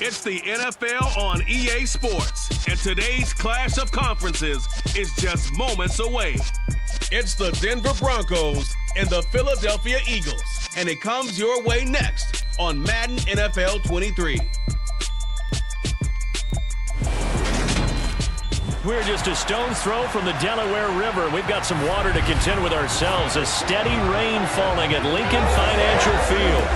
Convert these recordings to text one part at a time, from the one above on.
It's the NFL on EA Sports, and today's clash of conferences is just moments away. It's the Denver Broncos and the Philadelphia Eagles, and it comes your way next on Madden NFL 23. We're just a stone's throw from the Delaware River. We've got some water to contend with ourselves. A steady rain falling at Lincoln Financial Field.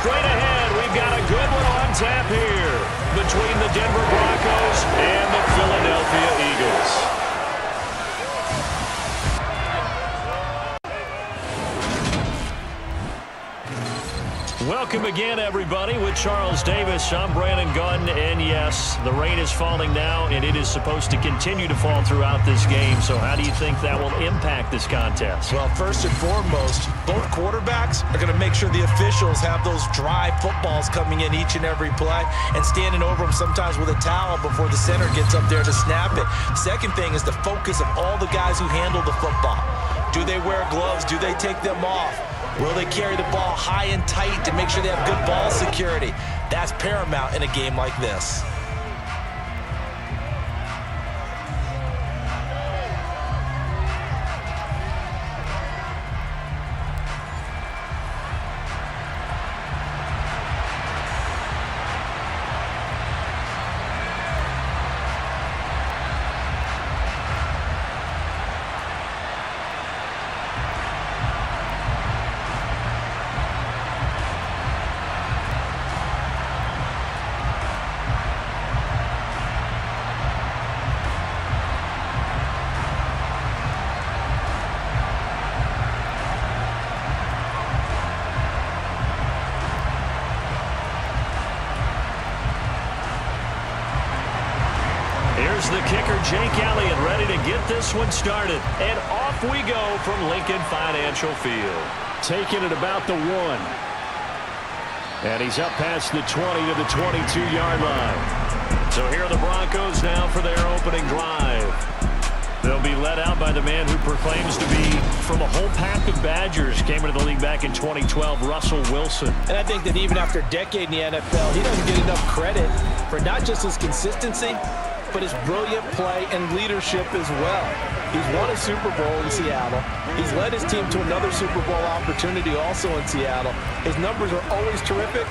Straight ahead, we've got a good one on tap here between the Denver Broncos and the Philadelphia Eagles. Welcome again, everybody, with Charles Davis. I'm Brandon Gunn, and yes, the rain is falling now, and it is supposed to continue to fall throughout this game. So how do you think that will impact this contest? Well, first and foremost, both quarterbacks are going to make sure the officials have those dry footballs coming in each and every play and standing over them sometimes with a towel before the center gets up there to snap it. Second thing is the focus of all the guys who handle the football. Do they wear gloves? Do they take them off? Will they carry the ball high and tight to make sure they have good ball security? That's paramount in a game like this. The kicker, Jake Elliott, ready to get this one started. And off we go from Lincoln Financial Field. Taking it about the 1. And he's up past the 20 to the 22-yard line. So here are the Broncos now for their opening drive. They'll be led out by the man who proclaims to be from a whole pack of Badgers. Came into the league back in 2012, Russell Wilson. And I think that even after a decade in the NFL, he doesn't get enough credit for not just his consistency, but his brilliant play and leadership as well. He's won a Super Bowl in Seattle. He's led his team to another Super Bowl opportunity also in Seattle. His numbers are always terrific,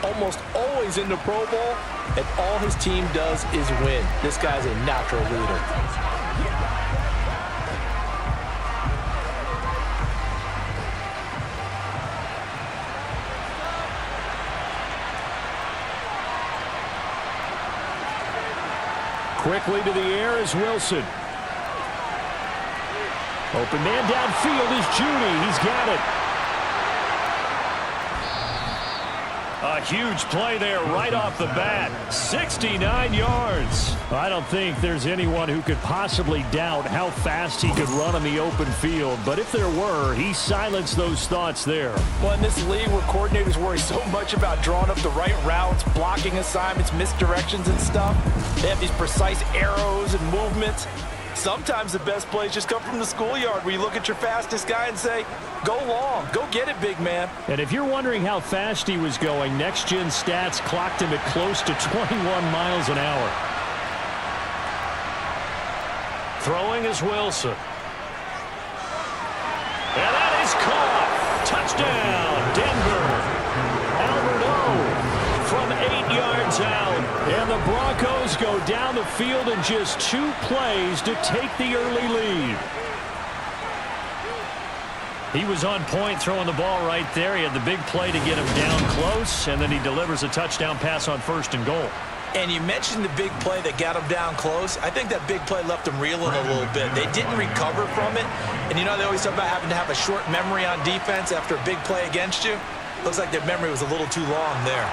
almost always in the Pro Bowl, and all his team does is win. This guy's a natural leader. Quickly to the air is Wilson. Open man downfield is Judy. He's got it. A huge play there right off the bat. 69 yards. I don't think there's anyone who could possibly doubt how fast he could run on the open field. But if there were, he silenced those thoughts there. Well, in this league where coordinators worry so much about drawing up the right routes, blocking assignments, misdirections and stuff, they have these precise arrows and movements. Sometimes the best plays just come from the schoolyard where you look at your fastest guy and say, go long, go get it, big man. And if you're wondering how fast he was going, Next Gen Stats clocked him at close to 21 miles an hour. Throwing is Wilson. And that is caught. Touchdown, Denver. From 8 yards out, and the Broncos go down the field in just 2 plays to take the early lead. He was on point throwing the ball right there. He had the big play to get him down close, and then he delivers a touchdown pass on 1st and goal. And you mentioned the big play that got him down close. I think that big play left him reeling a little bit. They didn't recover from it. And you know, they always talk about having to have a short memory on defense after a big play against you. Looks like their memory was a little too long there.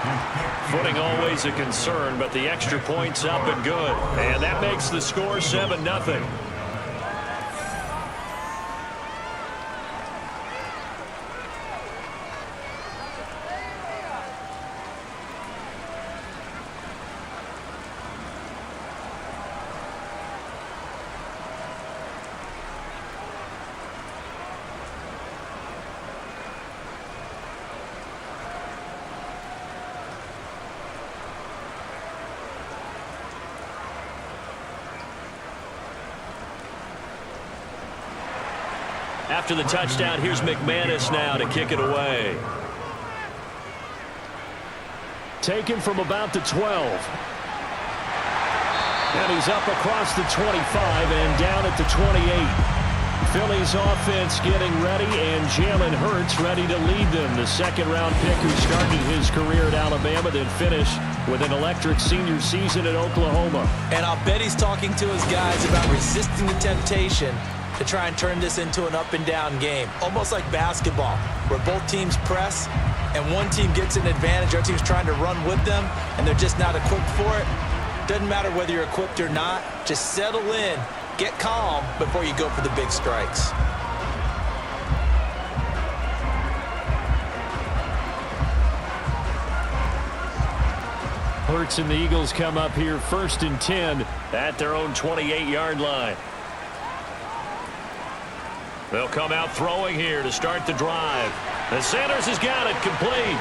Footing always a concern, but the extra point's up and good. And that makes the score 7-0. After the touchdown, here's McManus now to kick it away. Taken from about the 12. And he's up across the 25 and down at the 28. Philly's offense getting ready, and Jalen Hurts ready to lead them. The second-round pick who started his career at Alabama, then finished with an electric senior season at Oklahoma. And I'll bet he's talking to his guys about resisting the temptation to try and turn this into an up-and-down game, almost like basketball, where both teams press, and one team gets an advantage, our team's trying to run with them, and they're just not equipped for it. Doesn't matter whether you're equipped or not, just settle in. Get calm before you go for the big strikes. Hurts and the Eagles come up here 1st and 10 at their own 28-yard line. They'll come out throwing here to start the drive. And Sanders has got it complete.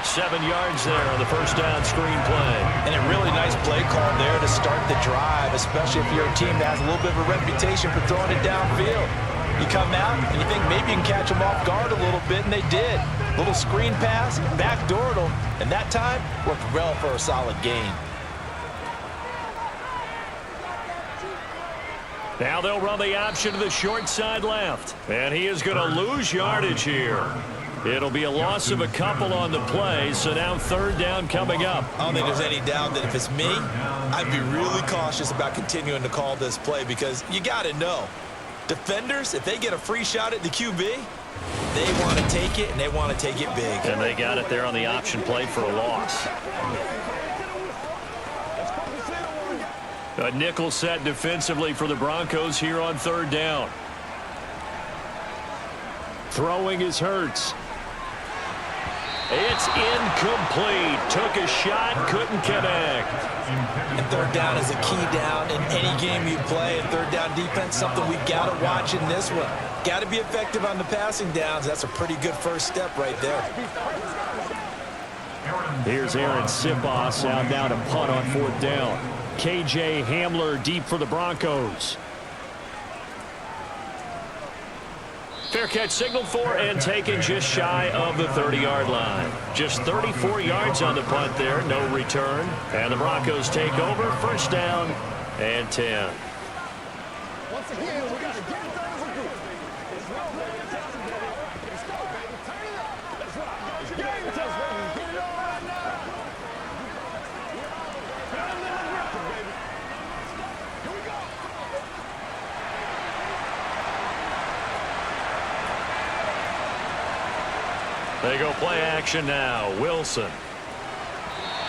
7 yards there on the first down screen play. And a really nice play call there to start the drive, especially if you're a team that has a little bit of a reputation for throwing it downfield. You come out and you think maybe you can catch them off guard a little bit, and they did. Little screen pass, backdoored them, and that time worked well for a solid gain. Now they'll run the option to the short side left. And he is going to lose yardage here. It'll be a loss of a couple on the play, so now 3rd down coming up. I don't think there's any doubt that if it's me, I'd be really cautious about continuing to call this play because you got to know, defenders, if they get a free shot at the QB, they want to take it, and they want to take it big. And they got it there on the option play for a loss. A nickel set defensively for the Broncos here on 3rd down. Throwing is Hurts. It's incomplete. Took a shot, couldn't connect. And 3rd down is a key down in any game you play. And 3rd down defense, something we've got to watch in this one. Got to be effective on the passing downs. That's a pretty good first step right there. Here's Aaron Sipos out now to punt on 4th down. KJ Hamler deep for the Broncos. Fair catch signaled for and taken just shy of the 30-yard line. Just 34 yards on the punt there, no return. And the Broncos take over, 1st down and 10. Once again, we got to get it done as a group. Let's go, baby. Let's go, baby. Turn it up. Let's rock. It's game time. Get it on right now. Turn it up, baby. Here we go. They go play action now. Wilson.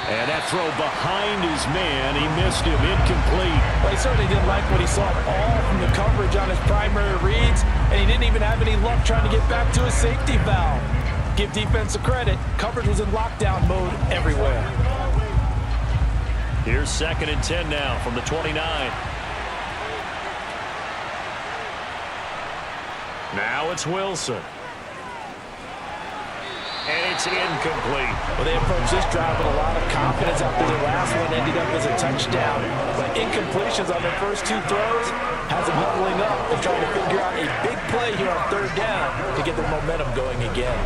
And that throw behind his man. He missed him. Incomplete. Well, he certainly didn't like what he saw all from the coverage on his primary reads, and he didn't even have any luck trying to get back to his safety valve. Give defense a credit. Coverage was in lockdown mode everywhere. Here's 2nd and 10 now from the 29. Now it's Wilson. And it's incomplete. Well, they approached this drive with a lot of confidence after their last one ended up as a touchdown. But incompletions on their first 2 throws has them huddling up and trying to figure out a big play here on 3rd down to get their momentum going again.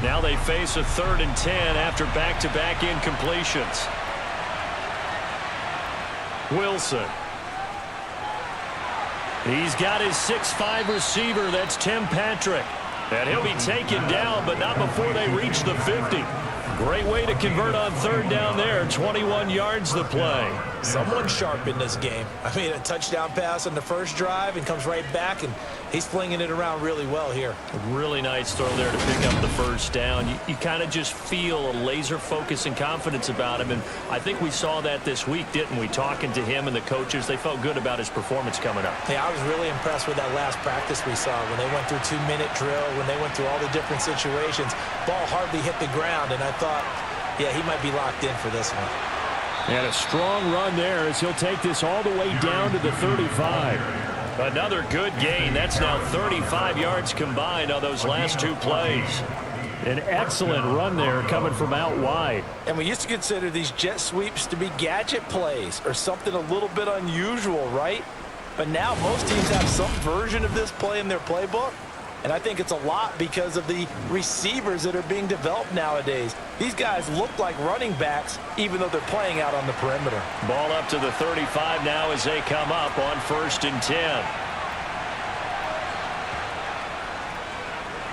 Now they face a 3rd and 10 after back-to-back incompletions. Wilson. He's got his 6'5" receiver. That's Tim Patrick. And he'll be taken down, but not before they reach the 50. Great way to convert on 3rd down there. 21 yards the play. Someone sharp in this game. I mean, a touchdown pass on the first drive and comes right back, and he's flinging it around really well here. A really nice throw there to pick up the 1st down. You kind of just feel a laser focus and confidence about him, and I think we saw that this week, didn't we? Talking to him and the coaches, they felt good about his performance coming up. Yeah, I was really impressed with that last practice we saw when they went through 2-minute drill, when they went through all the different situations. Ball hardly hit the ground, and I thought, yeah, he might be locked in for this one. And a strong run there as he'll take this all the way down to the 35. Another good gain. That's now 35 yards combined on those last 2 plays. An excellent run there coming from out wide. And we used to consider these jet sweeps to be gadget plays or something a little bit unusual, right? But now most teams have some version of this play in their playbook. And I think it's a lot because of the receivers that are being developed nowadays. These guys look like running backs, even though they're playing out on the perimeter. Ball up to the 35 now as they come up on 1st and 10.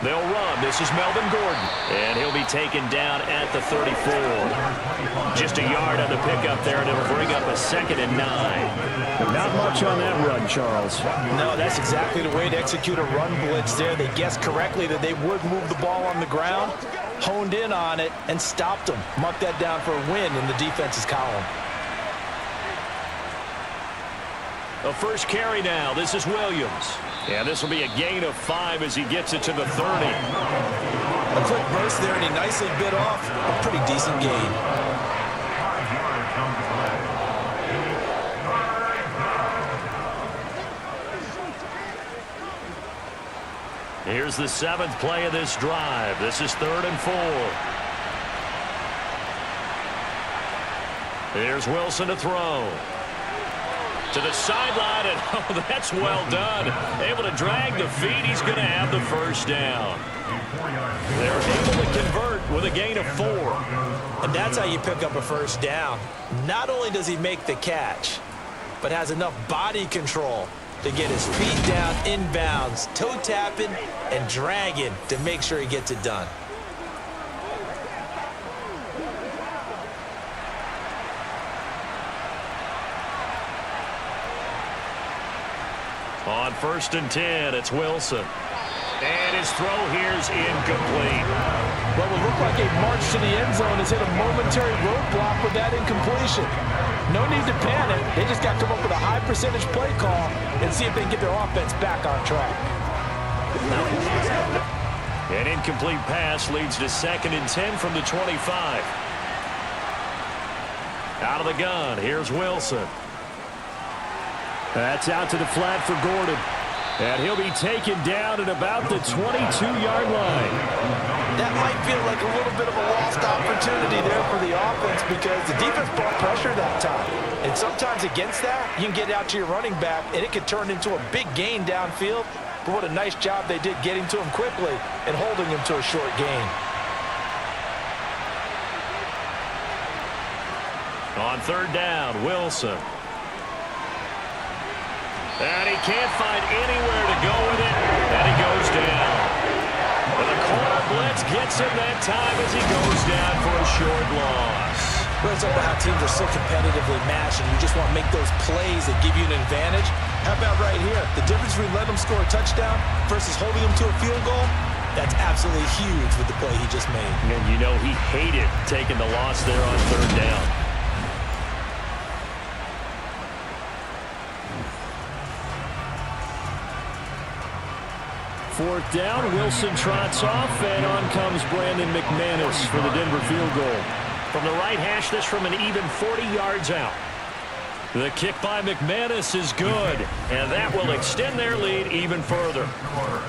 They'll run. This is Melvin Gordon. And he'll be taken down at the 34. Just a yard on the pickup there, and it'll bring up a 2nd and 9. Not much on that run, Charles. No, that's exactly the way to execute a run blitz there. They guessed correctly that they would move the ball on the ground, honed in on it, and stopped them. Mark that down for a win in the defense's column. The first carry now. This is Williams. And this will be a gain of 5 as he gets it to the 30. A quick burst there, and he nicely bit off a pretty decent gain. Here's the 7th play of this drive. This is 3rd and 4. Here's Wilson to throw. To the sideline, and oh, that's well done. Able to drag the feet. He's going to have the first down. They're able to convert with a gain of 4. And that's how you pick up a first down. Not only does he make the catch, but has enough body control to get his feet down inbounds, toe tapping and dragging to make sure he gets it done. On 1st and 10, it's Wilson. And his throw here's incomplete. Well, it looked like a march to the end zone has hit a momentary roadblock with that incompletion. No need to panic. They just got to come up with a high percentage play call and see if they can get their offense back on track. An incomplete pass leads to 2nd and 10 from the 25. Out of the gun, here's Wilson. That's out to the flat for Gordon. And he'll be taken down at about the 22-yard line. That might feel like a little bit of a lost opportunity there for the offense because the defense brought pressure that time. And sometimes against that, you can get out to your running back, and it could turn into a big gain downfield. But what a nice job they did getting to him quickly and holding him to a short gain. On 3rd down, Wilson. And he can't find anywhere to go with it, and he goes down. And the corner blitz gets him that time as he goes down for a short loss. Well, it's all about how teams are so competitively matched, and you just want to make those plays that give you an advantage. How about right here? The difference between letting them score a touchdown versus holding them to a field goal, that's absolutely huge with the play he just made. And you know he hated taking the loss there on 3rd down. 4th down, Wilson trots off, and on comes Brandon McManus for the Denver field goal. From the right hash, this from an even 40 yards out. The kick by McManus is good, and that will extend their lead even further.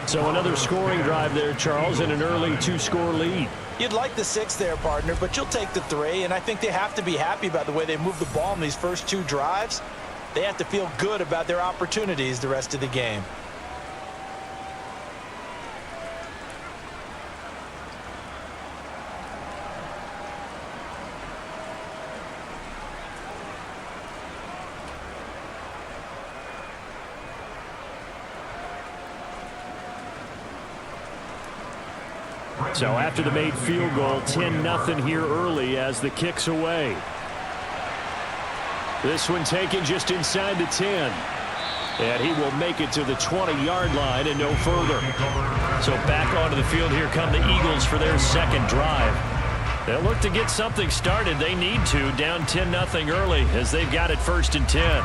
So another scoring drive there, Charles, and an early 2-score lead. You'd like the 6 there, partner, but you'll take the 3, and I think they have to be happy about the way they moved the ball in these first 2 drives. They have to feel good about their opportunities the rest of the game. So after the made field goal, 10-0 here early as the kick's away. This one taken just inside the 10. And he will make it to the 20-yard line and no further. So back onto the field, here come the Eagles for their 2nd drive. They'll look to get something started. They need to, down 10-0 early as they've got it 1st and 10.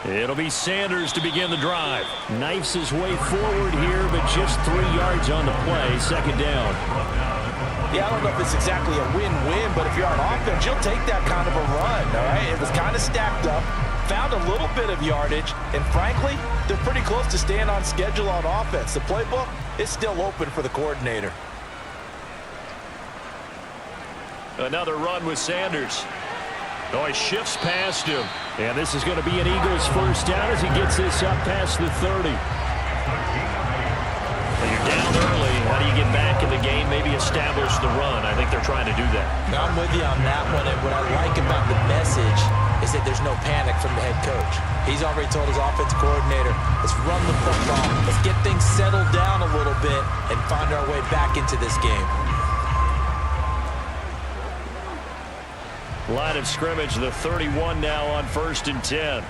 It'll be Sanders to begin the drive. Knifes his way forward here, but just 3 yards on the play. 2nd down. Yeah, I don't know if it's exactly a win-win, but if you're on offense, you'll take that kind of a run, all right? It was kind of stacked up, found a little bit of yardage, and frankly, they're pretty close to staying on schedule on offense. The playbook is still open for the coordinator. Another run with Sanders. Oh, he shifts past him. And this is going to be an Eagles first down as he gets this up past the 30. Well, you're down early. How do you get back in the game? Maybe establish the run. I think they're trying to do that. Now, I'm with you on that one, and what I like about the message is that there's no panic from the head coach. He's already told his offense coordinator, let's run the football. Let's get things settled down a little bit and find our way back into this game. Line of scrimmage, the 31 now on 1st and 10.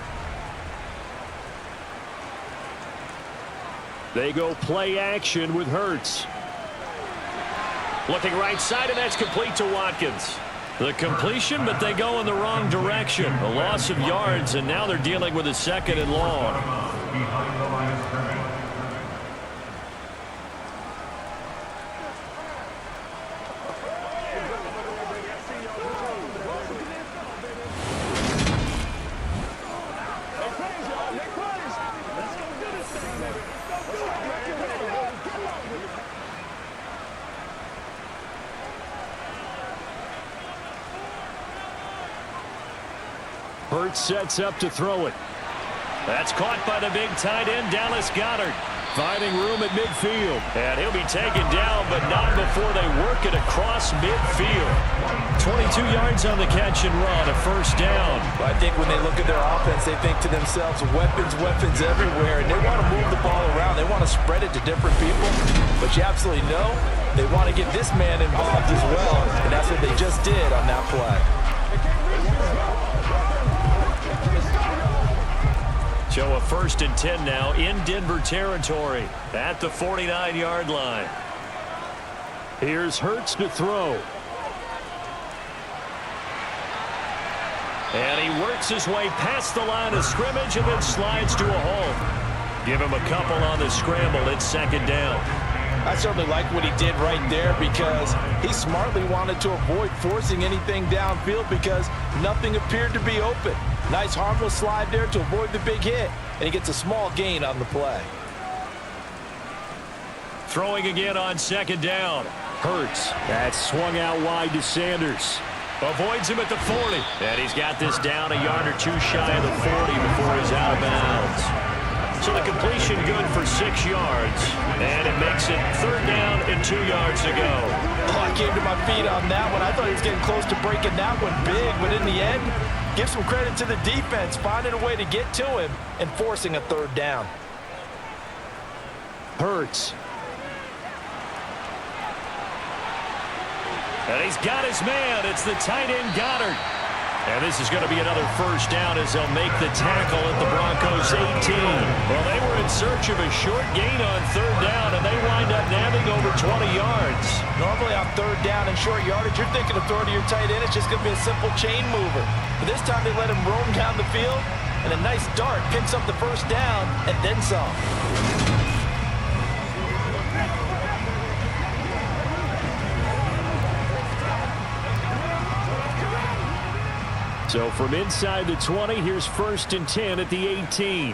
They go play action with Hurts. Looking right side, and that's complete to Watkins. The completion, but they go in the wrong direction. A loss of yards, and now they're dealing with a 2nd and long. Behind the line of scrimmage. Hurts sets up to throw it. That's caught by the big tight end, Dallas Goedert. Finding room at midfield. And he'll be taken down, but not before they work it across midfield. 22 yards on the catch and run, a first down. Well, I think when they look at their offense, they think to themselves, weapons, weapons everywhere, and they want to move the ball around. They want to spread it to different people, but you absolutely know they want to get this man involved as well, and that's what they just did on that play. So a 1st and 10 now in Denver territory at the 49-yard line. Here's Hurts to throw. And he works his way past the line of scrimmage and then slides to a halt. Give him a couple on the scramble. It's 2nd down. I certainly like what he did right there because he smartly wanted to avoid forcing anything downfield because nothing appeared to be open. Nice harmless slide there to avoid the big hit, and he gets a small gain on the play. Throwing again on 2nd down. Hurts. That's swung out wide to Sanders. Avoids him at the 40. And he's got this down a yard or two shy of the 40 before he's out of bounds. So the completion good for 6 yards. And it makes it 3rd down and 2 yards to go. Oh, I came to my feet on that one. I thought he was getting close to breaking that one big, but in the end, give some credit to the defense, finding a way to get to him and forcing a 3rd down. Hurts. And he's got his man. It's the tight end Goedert. And this is going to be another first down as they'll make the tackle at the Broncos 18. Well, they were in search of a short gain on 3rd down, and they wind up nabbing over 20 yards. Normally on 3rd down and short yardage, you're thinking of throwing to your tight end. It's just going to be a simple chain mover. But this time they let him roam down the field, and a nice dart picks up the first down and then some. So from inside the 20, here's 1st and 10 at the 18.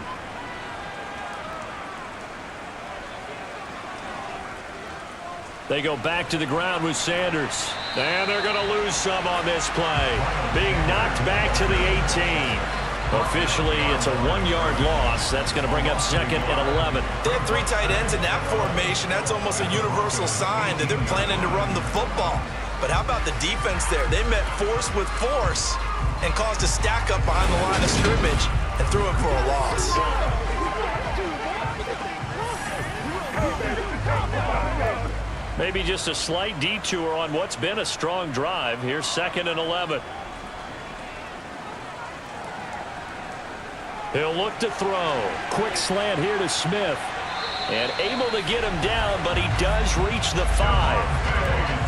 They go back to the ground with Sanders. And they're going to lose some on this play. Being knocked back to the 18. Officially, it's a 1-yard loss. That's going to bring up 2nd and 11. They have 3 tight ends in that formation. That's almost a universal sign that they're planning to run the football. But how about the defense there? They met force with force and caused a stack up behind the line of scrimmage and threw it for a loss. Maybe just a slight detour on what's been a strong drive. Here's 2nd and 11. He'll look to throw. Quick slant here to Smith. And able to get him down, but he does reach the 5.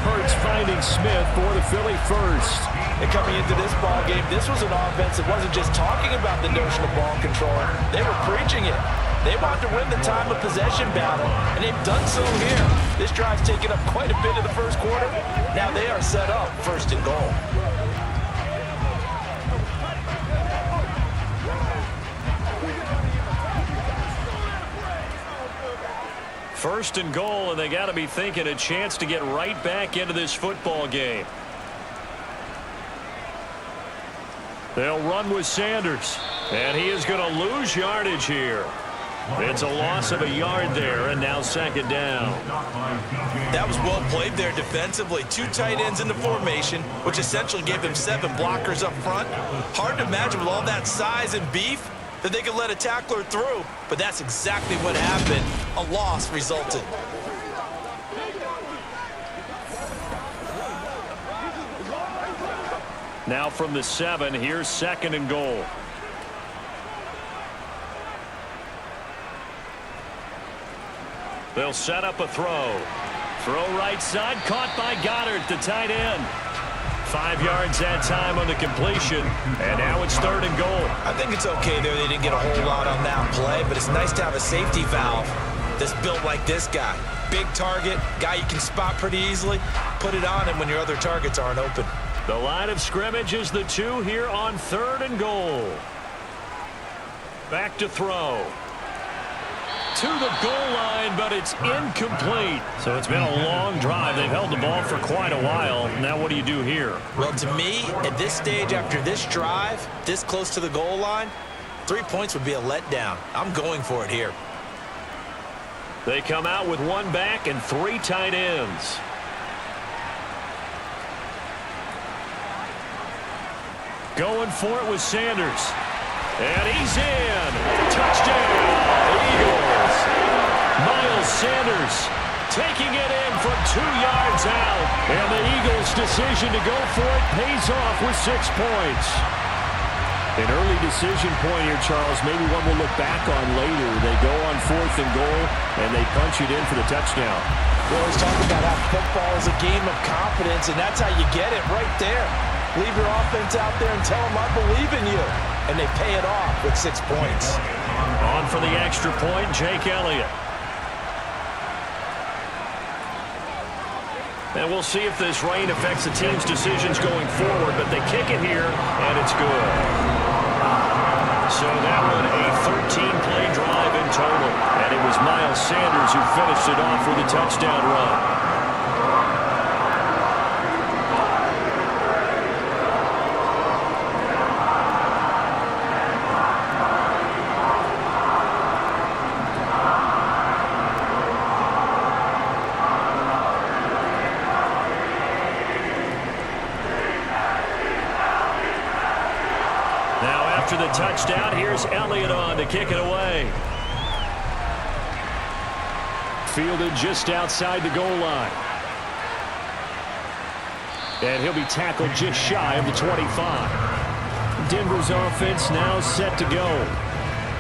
Hurts finding Smith for the Philly first. And coming into this ball game, this was an offense that wasn't just talking about the notion of ball control. They were preaching it. They want to win the time of possession battle, and they've done so here. This drive's taken up quite a bit of the first quarter. Now they are set up 1st and goal. First and goal, and they got to be thinking a chance to get right back into this football game. They'll run with Sanders, and he is going to lose yardage here. It's a loss of a yard there, and now 2nd down. That was well played there defensively. 2 tight ends in the formation, which essentially gave them 7 blockers up front. Hard to imagine with all that size and beef that they could let a tackler through, but that's exactly what happened. A loss resulted. Now from the 7, here's 2nd and goal. They'll set up a throw. Throw right side, caught by Goddard, the tight end. 5 yards that time on the completion, and now it's 3rd and goal. I think it's okay there. They didn't get a whole lot on that play, but it's nice to have a safety valve that's built like this guy. Big target, guy you can spot pretty easily. Put it on him when your other targets aren't open. The line of scrimmage is the 2 here on 3rd and goal. Back to throw. To the goal line, but it's incomplete. So it's been a long drive. They've held the ball for quite a while. Now what do you do here? Well, to me, at this stage, after this drive, this close to the goal line, 3 points would be a letdown. I'm going for it here. They come out with 1 back and 3 tight ends. Going for it with Sanders. And he's in. Touchdown, Eagles. Miles Sanders taking it in from 2 yards out. And the Eagles' decision to go for it pays off with 6 points. An early decision point here, Charles. Maybe one we'll look back on later. They go on 4th and goal, and they punch it in for the touchdown. We always talk about how football is a game of confidence, and that's how you get it right there. Leave your offense out there and tell them I believe in you. And they pay it off with 6 points. On for the extra point, Jake Elliott. And we'll see if this rain affects the team's decisions going forward, but they kick it here, and it's good. So that one a 13-play drive in total, and it was Miles Sanders who finished it off with a touchdown run. After the touchdown, here's Elliott on to kick it away. Fielded just outside the goal line. And he'll be tackled just shy of the 25. Denver's offense now set to go.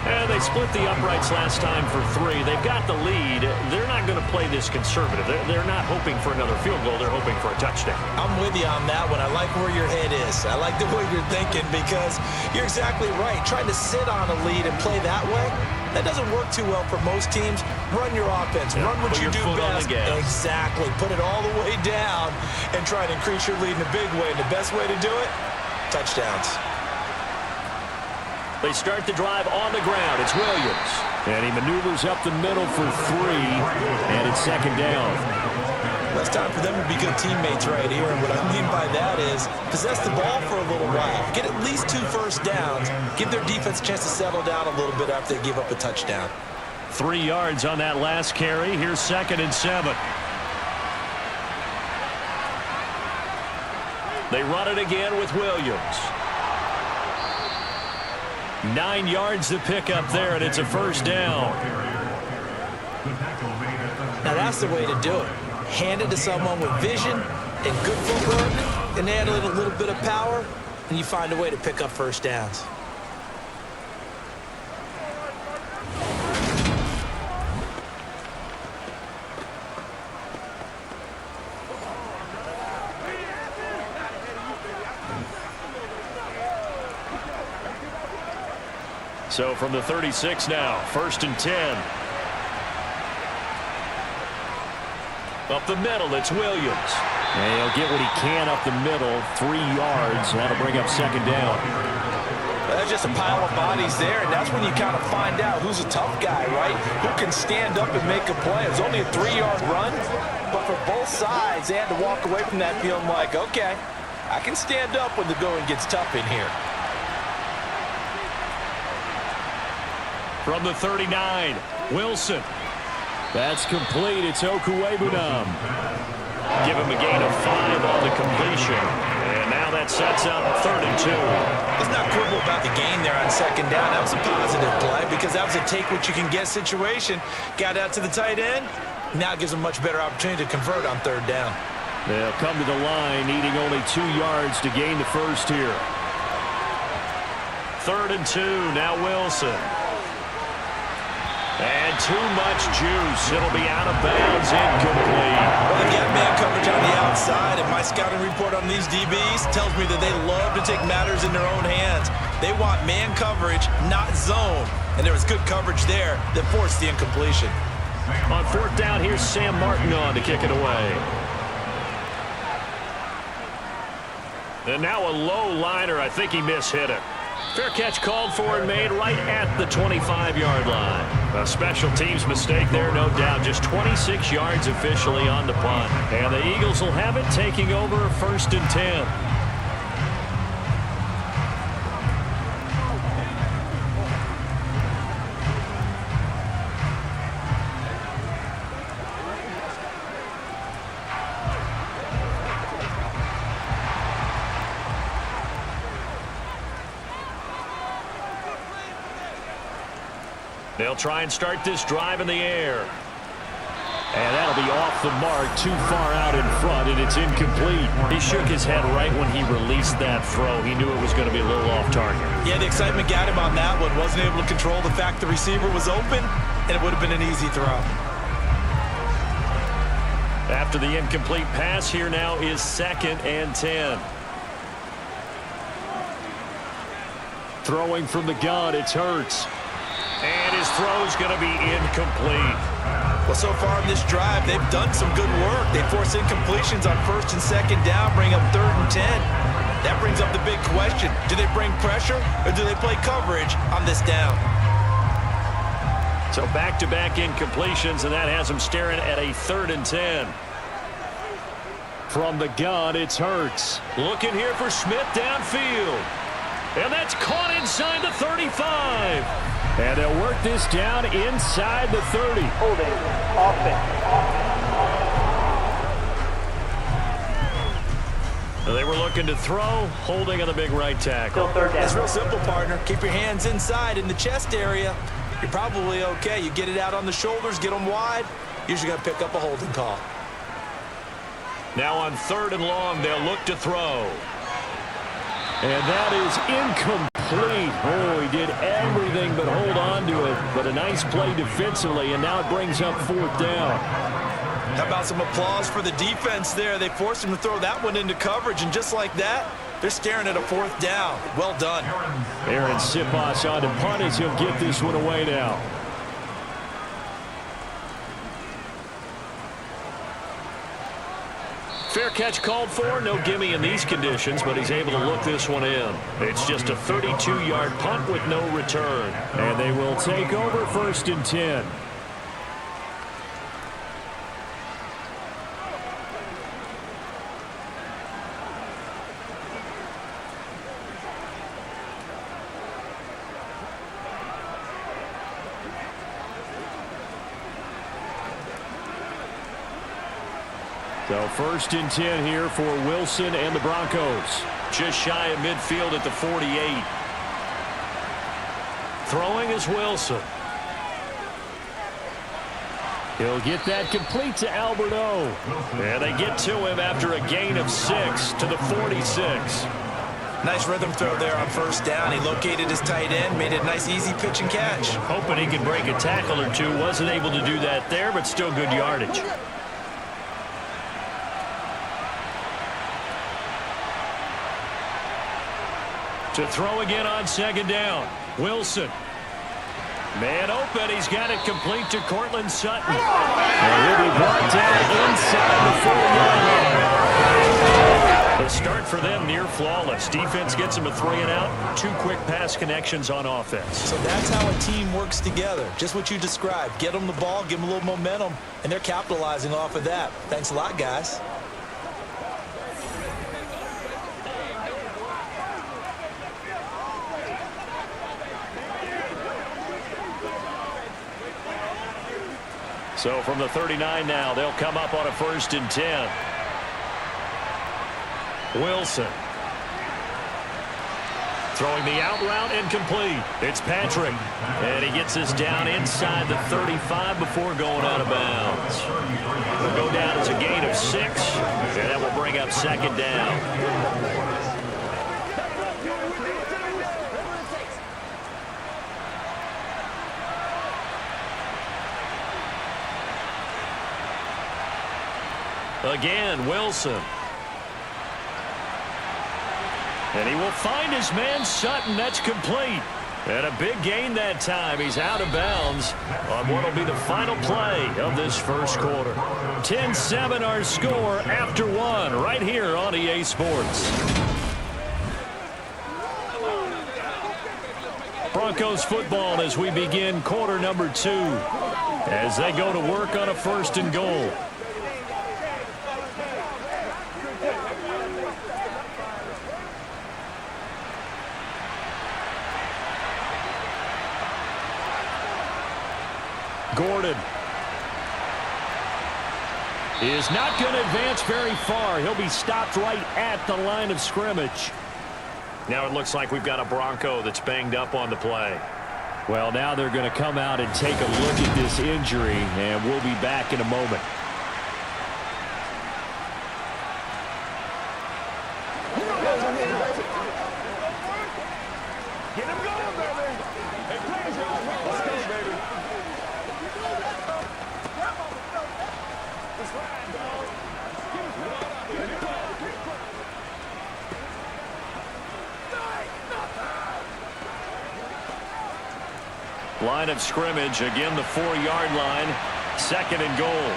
And they split the uprights last time for 3. They've got the lead. They're not going to play this conservative. They're not hoping for another field goal. They're hoping for a touchdown. I'm with you on that one. I like where your head is. I like the way you're thinking because you're exactly right. Trying to sit on a lead and play that way, that doesn't work too well for most teams. Run your offense. Run what you do best. Exactly. Put it all the way down and try to increase your lead in a big way. And the best way to do it, touchdowns. They start the drive on the ground. It's Williams. And he maneuvers up the middle for 3. And it's 2nd down. Well, it's time for them to be good teammates right here. And what I mean by that is possess the ball for a little while. Get at least 2 first downs. Give their defense a chance to settle down a little bit after they give up a touchdown. 3 yards on that last carry. Here's 2nd and 7. They run it again with Williams. 9 yards to pick up there, and it's a first down. Now that's the way to do it. Hand it to someone with vision and good footwork, and add a little bit of power, and you find a way to pick up first downs. So from the 36 now, 1st and 10. Up the middle, it's Williams. And he'll get what he can up the middle, 3 yards. That'll bring up 2nd down. That's just a pile of bodies there, and that's when you kind of find out who's a tough guy, right? Who can stand up and make a play. It was only a 3-yard run, but for both sides, they had to walk away from that feeling like, okay, I can stand up when the going gets tough in here. From the 39, Wilson. That's complete. It's Okuwebunam. Give him a gain of 5 on the completion. And now that sets up 3rd and 2. Let's not quibble about the gain there on 2nd down. That was a positive play because that was a take-what-you-can-get situation. Got out to the tight end. Now it gives them a much better opportunity to convert on 3rd down. They'll come to the line, needing only 2 yards to gain the first here. 3rd and 2, now Wilson. And too much juice. It'll be out of bounds, incomplete. Well, they've got man coverage on the outside, and my scouting report on these DBs tells me that they love to take matters in their own hands. They want man coverage, not zone. And there was good coverage there that forced the incompletion. On 4th down, here's Sam Martin on to kick it away. And now a low liner. I think he mishit it. Fair catch called for and made right at the 25-yard line. A special teams mistake there, no doubt. Just 26 yards officially on the punt. And the Eagles will have it, taking over 1st and 10. They'll try and start this drive in the air. And that'll be off the mark, too far out in front, and it's incomplete. He shook his head right when he released that throw. He knew it was going to be a little off target. Yeah, the excitement got him on that one. Wasn't able to control the fact the receiver was open, and it would have been an easy throw. After the incomplete pass, here now is 2nd and 10. Throwing from the gun, it's Hurts. And his throw's going to be incomplete. Well, so far in this drive, they've done some good work. They force incompletions on 1st and 2nd down, bring up 3rd and 10. That brings up the big question. Do they bring pressure, or do they play coverage on this down? So back-to-back incompletions, and that has them staring at a 3rd and 10. From the gun, it's Hurts. Looking here for Smith downfield. And that's caught inside the 35. And they'll work this down inside the 30. Holding. Offense. They were looking to throw, holding on the big right tackle. Still 3rd down. It's real simple, partner. Keep your hands inside in the chest area. You're probably okay. You get it out on the shoulders, get them wide. Usually going to pick up a holding call. Now on 3rd and long, they'll look to throw. And that is incomplete. Oh, he did everything but hold on to it. But a nice play defensively, and now it brings up 4th down. How about some applause for the defense there? They forced him to throw that one into coverage, and just like that, they're staring at a 4th down. Well done. Aaron Siposs on to punt as he'll get this one away now. Fair catch called for. No gimme in these conditions, but he's able to look this one in. It's just a 32-yard punt with no return. And they will take over 1st and 10. So 1st and 10 here for Wilson and the Broncos. Just shy of midfield at the 48. Throwing is Wilson. He'll get that complete to Alberto. And they get to him after a gain of 6 to the 46. Nice rhythm throw there on 1st down. He located his tight end, made it a nice easy pitch and catch. Hoping he could break a tackle or two. Wasn't able to do that there, but still good yardage. To throw again on 2nd down. Wilson. Man open. He's got it complete to Cortland Sutton. And he'll be brought down inside the 4-yard line. The start for them near flawless. Defense gets them a 3-and-out. 2 quick pass connections on offense. So that's how a team works together. Just what you described. Get them the ball, give them a little momentum, and they're capitalizing off of that. Thanks a lot, guys. So from the 39 now, they'll come up on a 1st and 10. Wilson. Throwing the out route incomplete. It's Patrick. And he gets us down inside the 35 before going out of bounds. We'll go down as a gain of 6. And that will bring up 2nd down. Again, Wilson. And he will find his man Sutton. That's complete. And a big gain that time. He's out of bounds on what will be the final play of this first quarter. 10-7 our score after 1 right here on EA Sports. Broncos football as we begin quarter number 2 as they go to work on a 1st and goal. Gordon is not going to advance very far. He'll be stopped right at the line of scrimmage. Now it looks like we've got a Bronco that's banged up on the play. Well, now they're going to come out and take a look at this injury, and we'll be back in a moment. Get him going, baby. Hey, please, y'all. Let's go, baby. That's right, dog. Line of scrimmage, again the 4-yard line. 2nd and goal.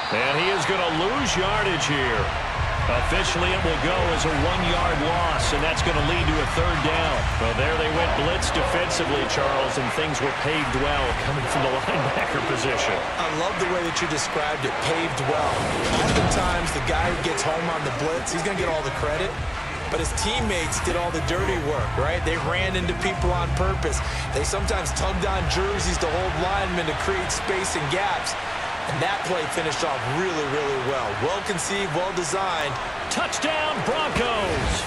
And he is going to lose yardage here. Officially, it will go as a 1-yard loss, and that's going to lead to a 3rd down. Well, there they went blitz defensively, Charles, and things were paved well coming from the linebacker position. I love the way that you described it, paved well. Oftentimes, the guy who gets home on the blitz, he's going to get all the credit, but his teammates did all the dirty work, right? They ran into people on purpose. They sometimes tugged on jerseys to hold linemen to create space and gaps. And that play finished off really, really well. Well-conceived, well-designed. Touchdown, Broncos!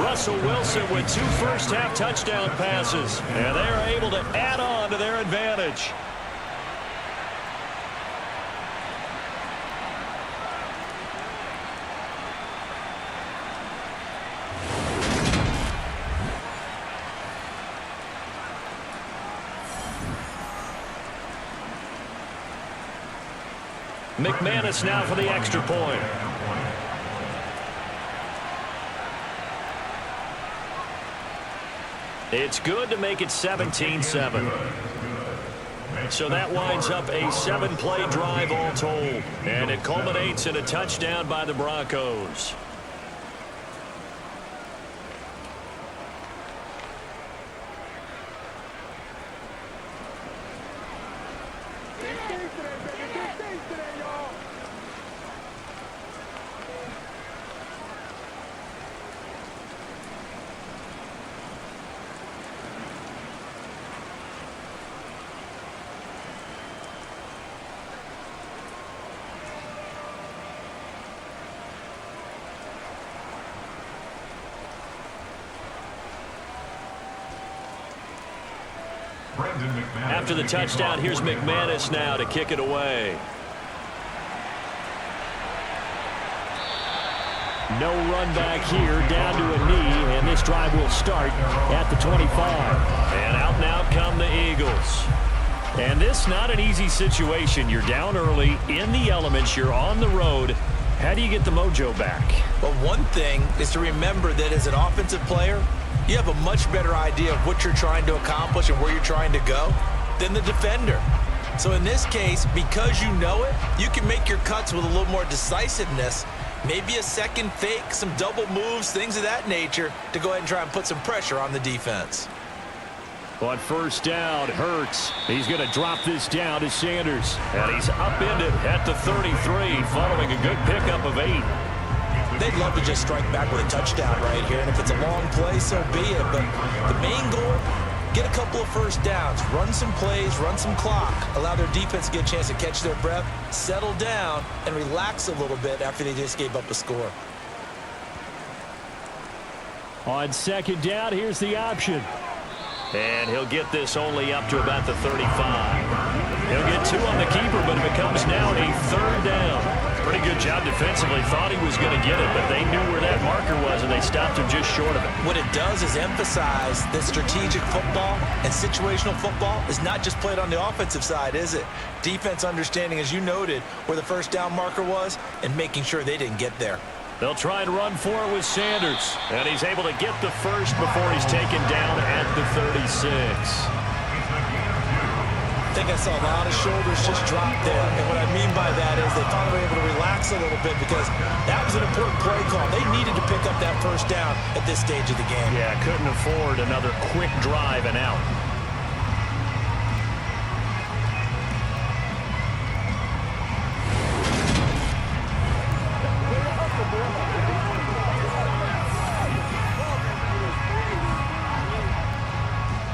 Russell Wilson with 2 first-half touchdown passes. And they're able to add on to their advantage. McManus now for the extra point. It's good to make it 17-7. So that winds up a 7-play drive all told. And it culminates in a touchdown by the Broncos. After the touchdown, here's McManus now to kick it away. No run back here, down to a knee, and this drive will start at the 25. And out come the Eagles. And this not an easy situation. You're down early, in the elements, you're on the road, How do you get the mojo back? Well, one thing is to remember that as an offensive player, you have a much better idea of what you're trying to accomplish and where you're trying to go than the defender. So in this case, because you know it, you can make your cuts with a little more decisiveness, maybe a second fake, some double moves, things of that nature, to go ahead and try and put some pressure on the defense. On first down, Hurts. He's going to drop this down to Sanders. And he's upended at the 33 following a good pickup of 8. They'd love to just strike back with a touchdown right here, and if it's a long play, so be it. But the main goal, get a couple of first downs, run some plays, run some clock, allow their defense to get a chance to catch their breath, settle down, and relax a little bit after they just gave up a score. On second down, here's the option. And he'll get this only up to about the 35. He'll get 2 on the keeper, but it becomes now a third down. Pretty good job defensively. Thought he was going to get it, but they knew where that marker was, and they stopped him just short of it. What it does is emphasize that strategic football and situational football is not just played on the offensive side, is it? Defense understanding, as you noted, where the first down marker was and making sure they didn't get there. They'll try and run for it with Sanders. And he's able to get the first before he's taken down at the 36. I think I saw a lot of shoulders just drop there. And what I mean by that is they finally were able to relax a little bit because that was an important play call. They needed to pick up that first down at this stage of the game. Yeah, couldn't afford another quick drive and out.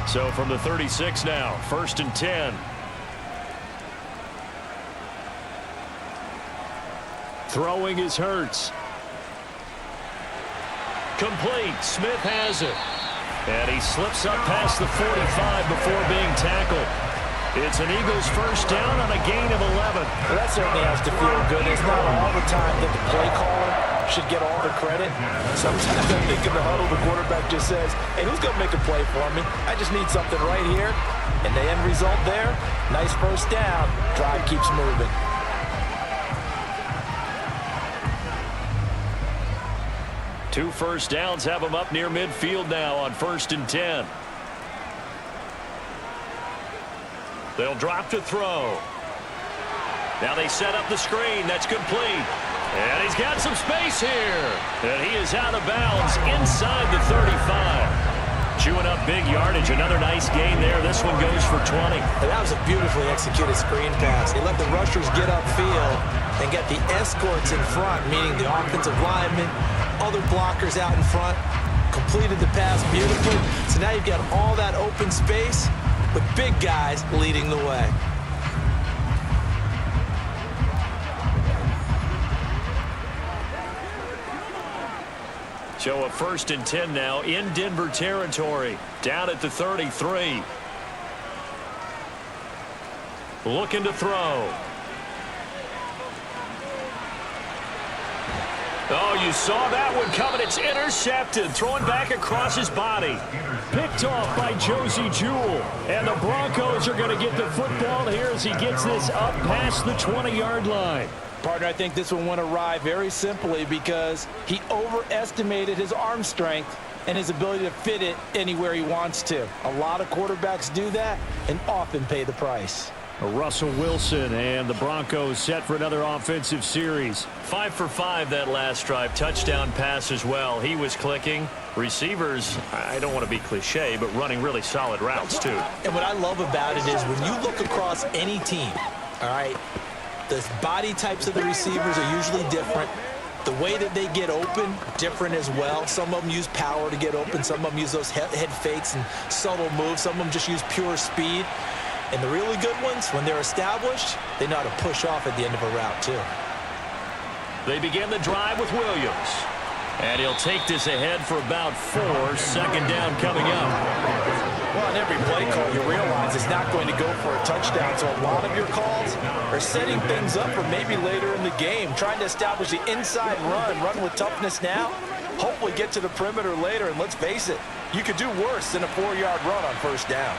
So from the 36 now, 1st and 10. Throwing is Hurts. Complete. Smith has it. And he slips up past the 45 before being tackled. It's an Eagles first down on a gain of 11. Well, that certainly has to feel good. It's not all the time that the play caller should get all the credit. Sometimes I think in the huddle, the quarterback just says, hey, who's going to make a play for me? I just need something right here. And the end result there, nice first down. Drive keeps moving. Two first downs have him up near midfield now on 1st and 10. They'll drop to throw. Now they set up the screen. That's complete. And he's got some space here. And he is out of bounds inside the 35. Chewing up big yardage. Another nice gain there. This one goes for 20. And that was a beautifully executed screen pass. They let the rushers get upfield and get the escorts in front, meaning the offensive linemen, other blockers out in front. Completed the pass beautifully. So now you've got all that open space with big guys leading the way. So a 1st and 10 now in Denver territory. Down at the 33. Looking to throw. Oh, you saw that one coming. It's intercepted. Throwing back across his body. Picked off by Josie Jewell. And the Broncos are going to get the football here as he gets this up past the 20-yard line. Partner, I think this one went awry very simply because he overestimated his arm strength and his ability to fit it anywhere he wants to. A lot of quarterbacks do that and often pay the price. Russell Wilson and the Broncos set for another offensive series. 5 for 5 that last drive. Touchdown pass as well. He was clicking. Receivers, I don't want to be cliche, but running really solid routes too. And what I love about it is when you look across any team, all right, the body types of the receivers are usually different. The way that they get open, different as well. Some of them use power to get open. Some of them use those head fakes and subtle moves. Some of them just use pure speed. And the really good ones, when they're established, they know how to push off at the end of a route, too. They begin the drive with Williams. And he'll take this ahead for about 4. 2nd down coming up. Well, in every play call, you realize it's not going to go for a touchdown. So a lot of your calls are setting things up for maybe later in the game, trying to establish the inside run with toughness now, hopefully get to the perimeter later. And let's face it, you could do worse than a 4-yard run on 1st down.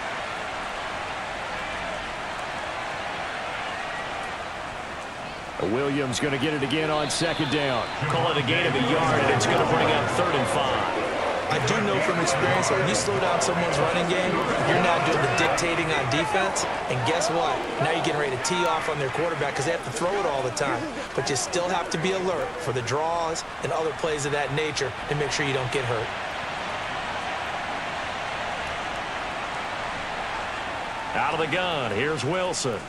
Williams going to get it again on second down. Call it a gain of a yard, and it's going to bring up 3rd and 5. I do know from experience that when you slow down someone's running game, you're not doing the dictating on defense. And guess what? Now you're getting ready to tee off on their quarterback because they have to throw it all the time. But you still have to be alert for the draws and other plays of that nature to make sure you don't get hurt. Out of the gun, here's Wilson.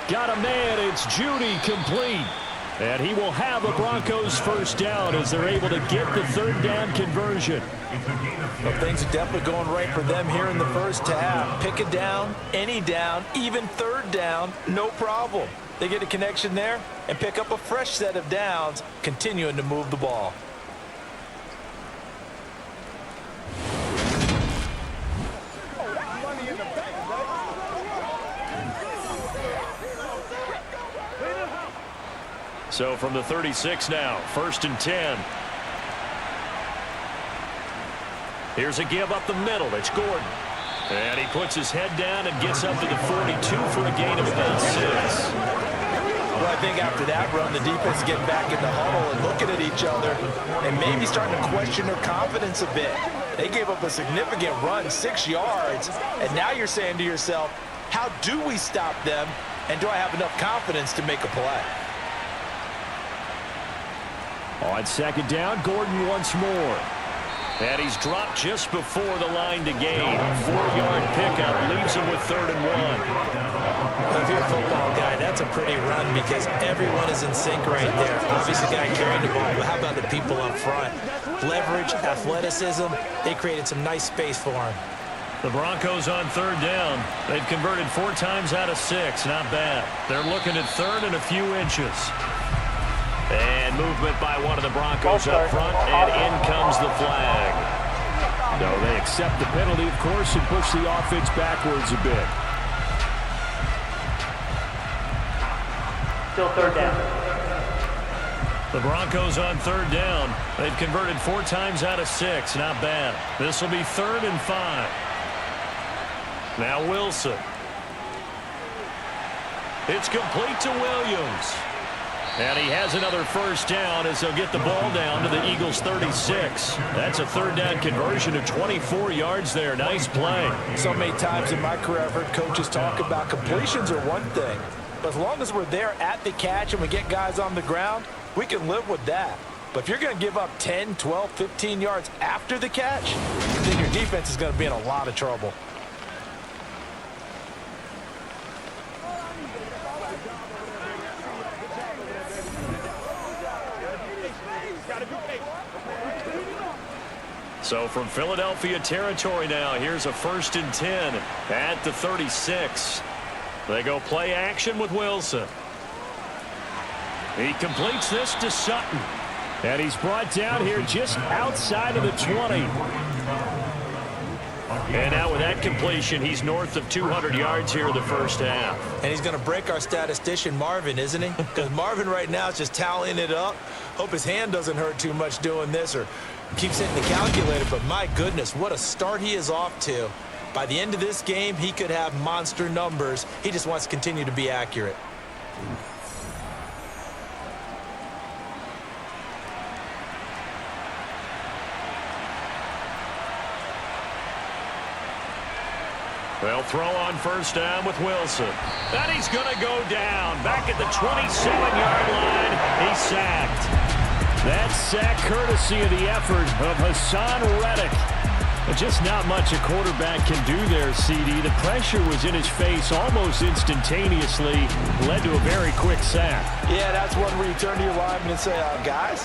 Got a man, it's Judy, complete. And he will have a Broncos first down as they're able to get the 3rd down conversion. Well, things are definitely going right for them here in the first half. Pick a down, any down, even 3rd down, no problem. They get a connection there and pick up a fresh set of downs, continuing to move the ball. So from the 36 now, 1st and 10. Here's a give up the middle. It's Gordon. And he puts his head down and gets up to the 42 for a gain of about 6. Well, I think after that run, the defense is getting back in the huddle and looking at each other and maybe starting to question their confidence a bit. They gave up a significant run, 6 yards, and now you're saying to yourself, how do we stop them, and do I have enough confidence to make a play? On second down, Gordon once more. And he's dropped just before the line to gain. 4-yard pickup leaves him with 3rd and 1. Well, if you're a football guy, that's a pretty run because everyone is in sync right there. Obviously, the guy carrying the ball, but how about the people up front? Leverage, athleticism, they created some nice space for him. The Broncos on 3rd down. They've converted 4 times out of 6. Not bad. They're looking at 3rd and a few inches. And movement by one of the Broncos up front, and in comes the flag. No, they accept the penalty, of course, and push the offense backwards a bit. Still 3rd down. The Broncos on 3rd down. They've converted 4 times out of 6. Not bad. This will be 3rd and 5. Now Wilson. It's complete to Williams. And he has another first down as they'll get the ball down to the Eagles' 36. That's a 3rd down conversion of 24 yards there. Nice play. So many times in my career I've heard coaches talk about completions are one thing. But as long as we're there at the catch and we get guys on the ground, we can live with that. But if you're going to give up 10, 12, 15 yards after the catch, then your defense is going to be in a lot of trouble. So from Philadelphia territory now, here's a 1st and 10 at the 36. They go play action with Wilson. He completes this to Sutton. And he's brought down here just outside of the 20. And now with that completion, he's north of 200 yards here in the first half. And he's going to break our statistician, Marvin, isn't he? Because Marvin right now is just tallying it up. Hope his hand doesn't hurt too much doing this or keeps hitting the calculator. But my goodness, what a start he is off to. By the end of this game, he could have monster numbers. He just wants to continue to be accurate. They'll throw on first down with Wilson. And he's going to go down. Back at the 27-yard line. He's sacked. That sack courtesy of the effort of Hassan Reddick. But just not much a quarterback can do there, CD. The pressure was in his face almost instantaneously. Led to a very quick sack. Yeah, that's one where you turn to your lineman and say, guys,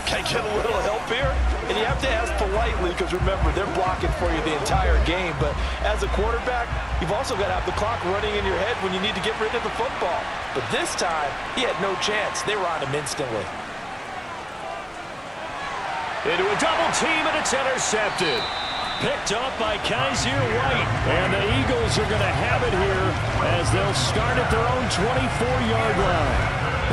can I get a little help here? And you have to ask politely because, remember, they're blocking for you the entire game. But as a quarterback, you've also got to have the clock running in your head when you need to get rid of the football. But this time, he had no chance. They were on him instantly. Into a double team, and it's intercepted. Picked up by Kaiser White. And the Eagles are going to have it here as they'll start at their own 24-yard line.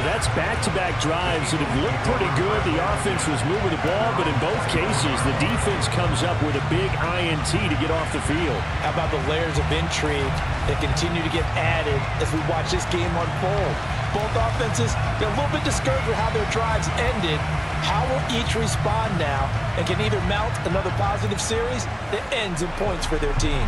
That's back-to-back drives that have looked pretty good. The offense was moving the ball, but in both cases, the defense comes up with a big INT to get off the field. How about the layers of intrigue that continue to get added as we watch this game unfold? Both offenses, they're a little bit discouraged with how their drives ended. How will each respond now and can either mount another positive series that ends in points for their team?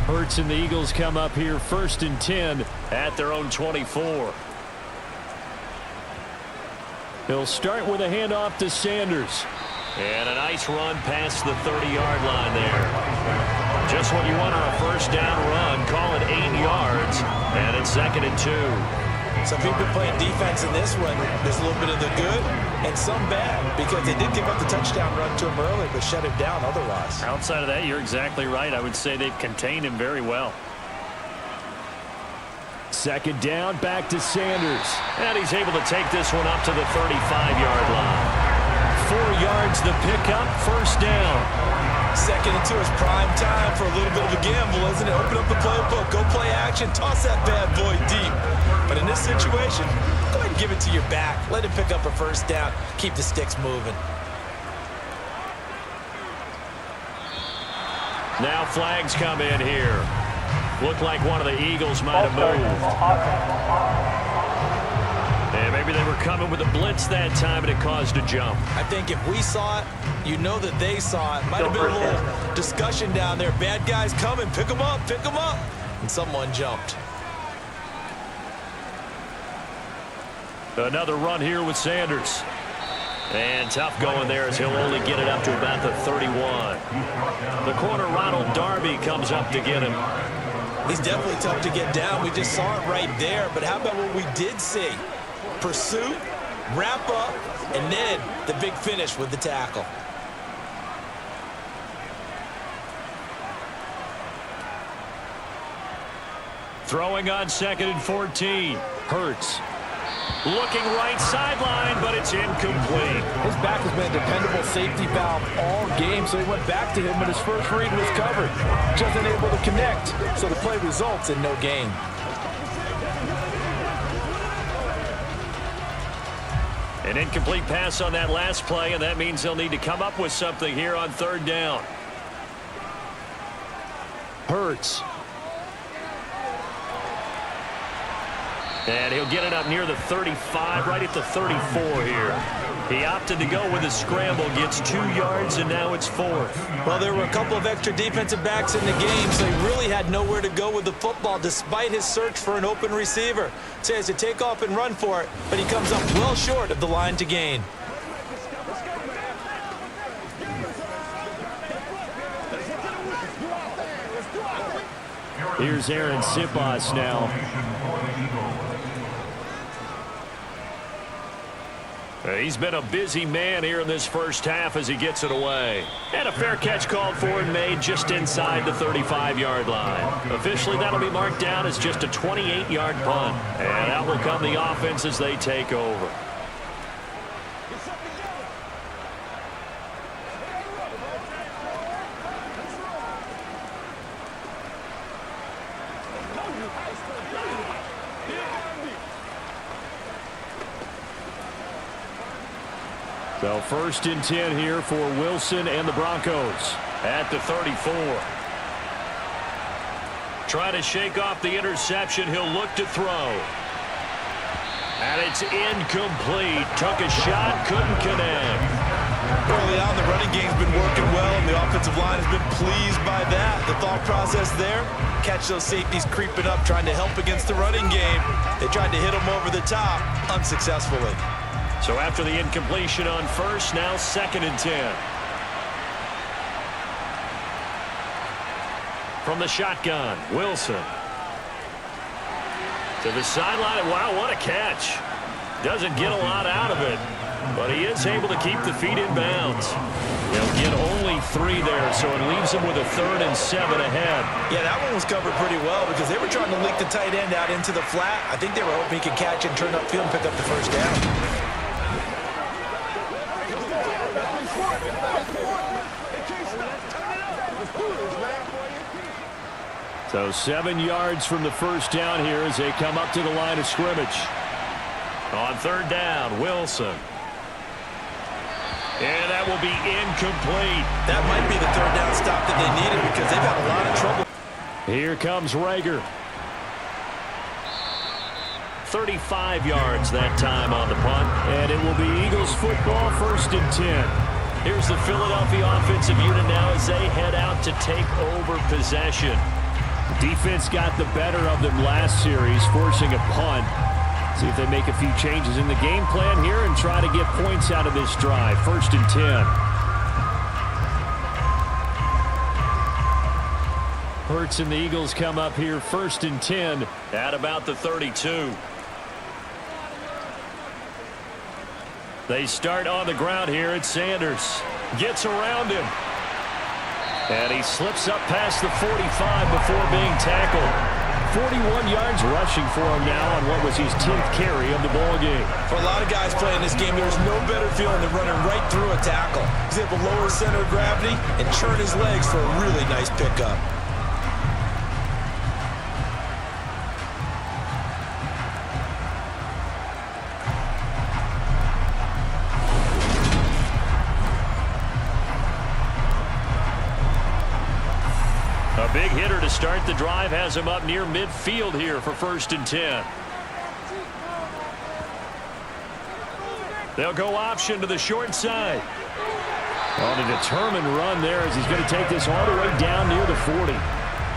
Hurts and the Eagles come up here 1st and 10 at their own 24. He'll start with a handoff to Sanders. And a nice run past the 30-yard line there. Just what you want on a first down run. Call it 8 yards. And it's 2nd and 2. So if you've been playing defense in this one, there's a little bit of the good and some bad, because they did give up the touchdown run to him earlier, but shut him down otherwise. Outside of that, you're exactly right. I would say they've contained him very well. 2nd down, back to Sanders. And he's able to take this one up to the 35-yard line. 4 yards the pickup, 1st down. 2nd and 2 is prime time for a little bit of a gamble, isn't it? Open up the playbook, go play action, toss that bad boy deep. But in this situation, go ahead and give it to your back. Let him pick up a 1st down. Keep the sticks moving. Now flags come in here. Looked like one of the Eagles might have moved. And maybe they were coming with a blitz that time and it caused a jump. I think if we saw it, you know that they saw it. Might have been a little discussion down there. Bad guys coming. Pick them up. Pick them up. And someone jumped. Another run here with Sanders. And tough going there as he'll only get it up to about the 31. The corner, Ronald Darby, comes up to get him. He's definitely tough to get down. We just saw it right there. But how about what we did see? Pursuit, wrap up, and then the big finish with the tackle. Throwing on 2nd and 14. Hurts. Looking right sideline, but it's incomplete. His back has been a dependable safety valve all game, so he went back to him when his first read was covered. Just unable to connect, so the play results in no gain. An incomplete pass on that last play, and that means they'll need to come up with something here on 3rd down. Hurts. And he'll get it up near the 35, right at the 34 here. He opted to go with a scramble, gets 2 yards, and now it's 4th. Well, there were a couple of extra defensive backs in the game, so he really had nowhere to go with the football despite his search for an open receiver. So he has to take off and run for it, but he comes up well short of the line to gain. Here's Aaron Sipos now. He's been a busy man here in this first half as he gets it away. And a fair catch called for and made just inside the 35-yard line. Officially, that'll be marked down as just a 28-yard punt. And out will come the offense as they take over. So 1st and 10 here for Wilson and the Broncos at the 34. Try to shake off the interception. He'll look to throw. And it's incomplete. Took a shot, couldn't connect. Early on, the running game's been working well, and the offensive line has been pleased by that. The thought process there, catch those safeties creeping up, trying to help against the running game. They tried to hit them over the top, unsuccessfully. So after the incompletion on 1st, now 2nd and 10. From the shotgun, Wilson. To the sideline. Wow, what a catch. Doesn't get a lot out of it, but he is able to keep the feet in bounds. He'll get only 3 there, so it leaves him with a 3rd and 7 ahead. Yeah, that one was covered pretty well because they were trying to leak the tight end out into the flat. I think they were hoping he could catch and turn upfield and pick up the 1st down. So 7 yards from the first down here as they come up to the line of scrimmage. On third down, Wilson. And that will be incomplete. That might be the third down stop that they needed because they've had a lot of trouble. Here comes Rager. 35 yards that time on the punt. And it will be Eagles football, 1st and 10. Here's the Philadelphia offensive unit now as they head out to take over possession. Defense got the better of them last series, forcing a punt. See if they make a few changes in the game plan here and try to get points out of this drive. 1st and 10. Hurts and the Eagles come up here 1st and 10 at about the 32. They start on the ground here at Sanders. Gets around him. And he slips up past the 45 before being tackled. 41 yards rushing for him now on what was his 10th carry of the ball game. For a lot of guys playing this game, there's no better feeling than running right through a tackle. He's able to lower his center of gravity and churn his legs for a really nice pickup. A big hitter to start the drive has him up near midfield here for 1st and 10. They'll go option to the short side. On a determined run there as he's going to take this all the way down near the 40.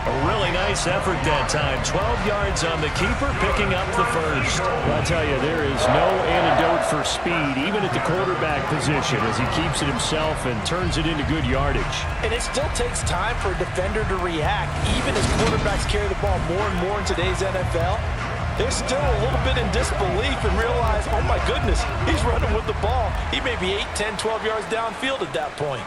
A really nice effort that time. 12 yards on the keeper, picking up the first. Well, I tell you, there is no antidote for speed, even at the quarterback position, as he keeps it himself and turns it into good yardage. And it still takes time for a defender to react. Even as quarterbacks carry the ball more and more in today's NFL, they're still a little bit in disbelief and realize, oh my goodness, he's running with the ball. He may be 8, 10, 12 yards downfield at that point.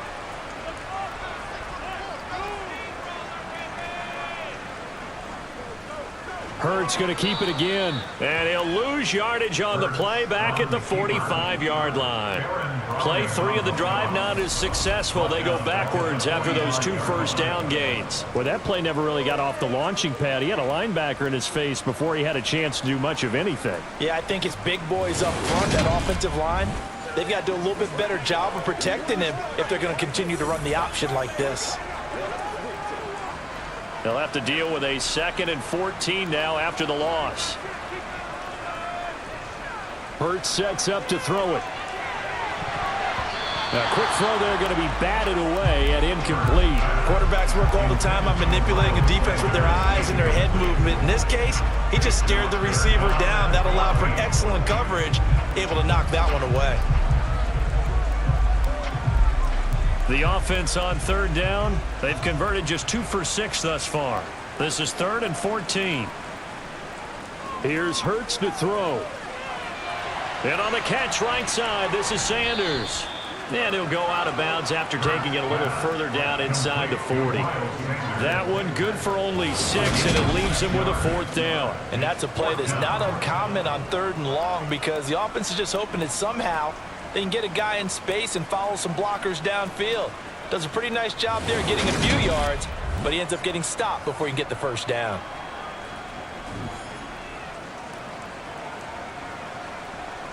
Hurts going to keep it again. And he'll lose yardage on the play back at the 45-yard line. Play 3 of the drive not as successful. They go backwards after those 2 first down gains. Well, that play never really got off the launching pad. He had a linebacker in his face before he had a chance to do much of anything. Yeah, I think his big boys up front, that offensive line, they've got to do a little bit better job of protecting him if they're going to continue to run the option like this. They'll have to deal with a 2nd and 14 now after the loss. Hurts sets up to throw it. A quick throw there going to be batted away and incomplete. Quarterbacks work all the time on manipulating a defense with their eyes and their head movement. In this case, he just stared the receiver down. That allowed for excellent coverage, able to knock that one away. The offense on 3rd down, they've converted just 2 for 6 thus far. This is 3rd and 14. Here's Hurts to throw. And on the catch right side, this is Sanders. And he'll go out of bounds after taking it a little further down inside the 40. That one good for only 6, and it leaves him with a 4th down. And that's a play that's not uncommon on 3rd and long because the offense is just hoping that somehow they can get a guy in space and follow some blockers downfield. Does a pretty nice job there getting a few yards, but he ends up getting stopped before he can get the first down.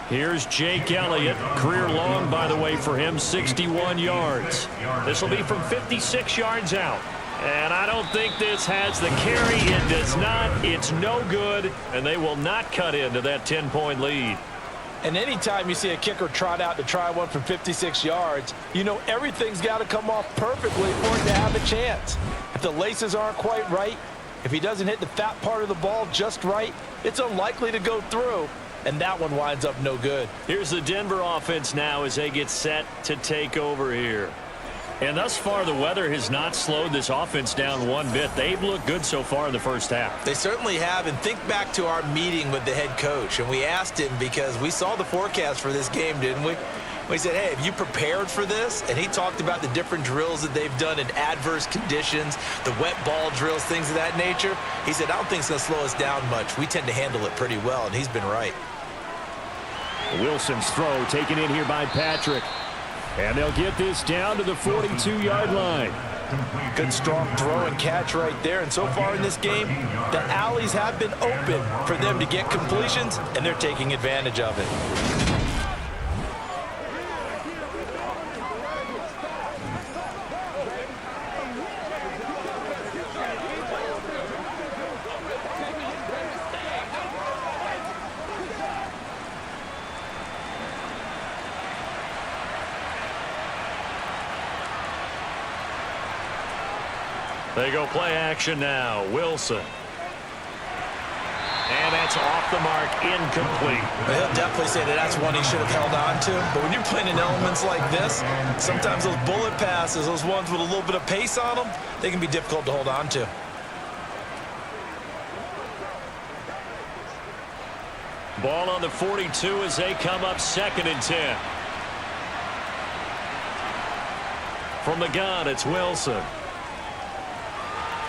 Here's Jake Elliott. Career long, by the way, for him, 61 yards. This will be from 56 yards out. And I don't think this has the carry. It does not. It's no good, and they will not cut into that 10-point lead. And anytime you see a kicker trot out to try one from 56 yards, you know everything's got to come off perfectly for it to have a chance. If the laces aren't quite right, if he doesn't hit the fat part of the ball just right, it's unlikely to go through, and that one winds up no good. Here's the Denver offense now as they get set to take over here. And thus far, the weather has not slowed this offense down one bit. They've looked good so far in the first half. They certainly have, and think back to our meeting with the head coach, and we asked him because we saw the forecast for this game, didn't we? We said, hey, have you prepared for this? And he talked about the different drills that they've done in adverse conditions, the wet ball drills, things of that nature. He said, I don't think it's going to slow us down much. We tend to handle it pretty well, and he's been right. Wilson's throw taken in here by Patrick. And they'll get this down to the 42-yard line. Good strong throw and catch right there. And so far in this game, the alleys have been open for them to get completions, and they're taking advantage of it. They go play action now. Wilson. And that's off the mark, incomplete. Well, he'll definitely say that that's one he should have held on to. But when you're playing in elements like this, sometimes those bullet passes, those ones with a little bit of pace on them, they can be difficult to hold on to. Ball on the 42 as they come up 2nd and 10. From the gun, it's Wilson.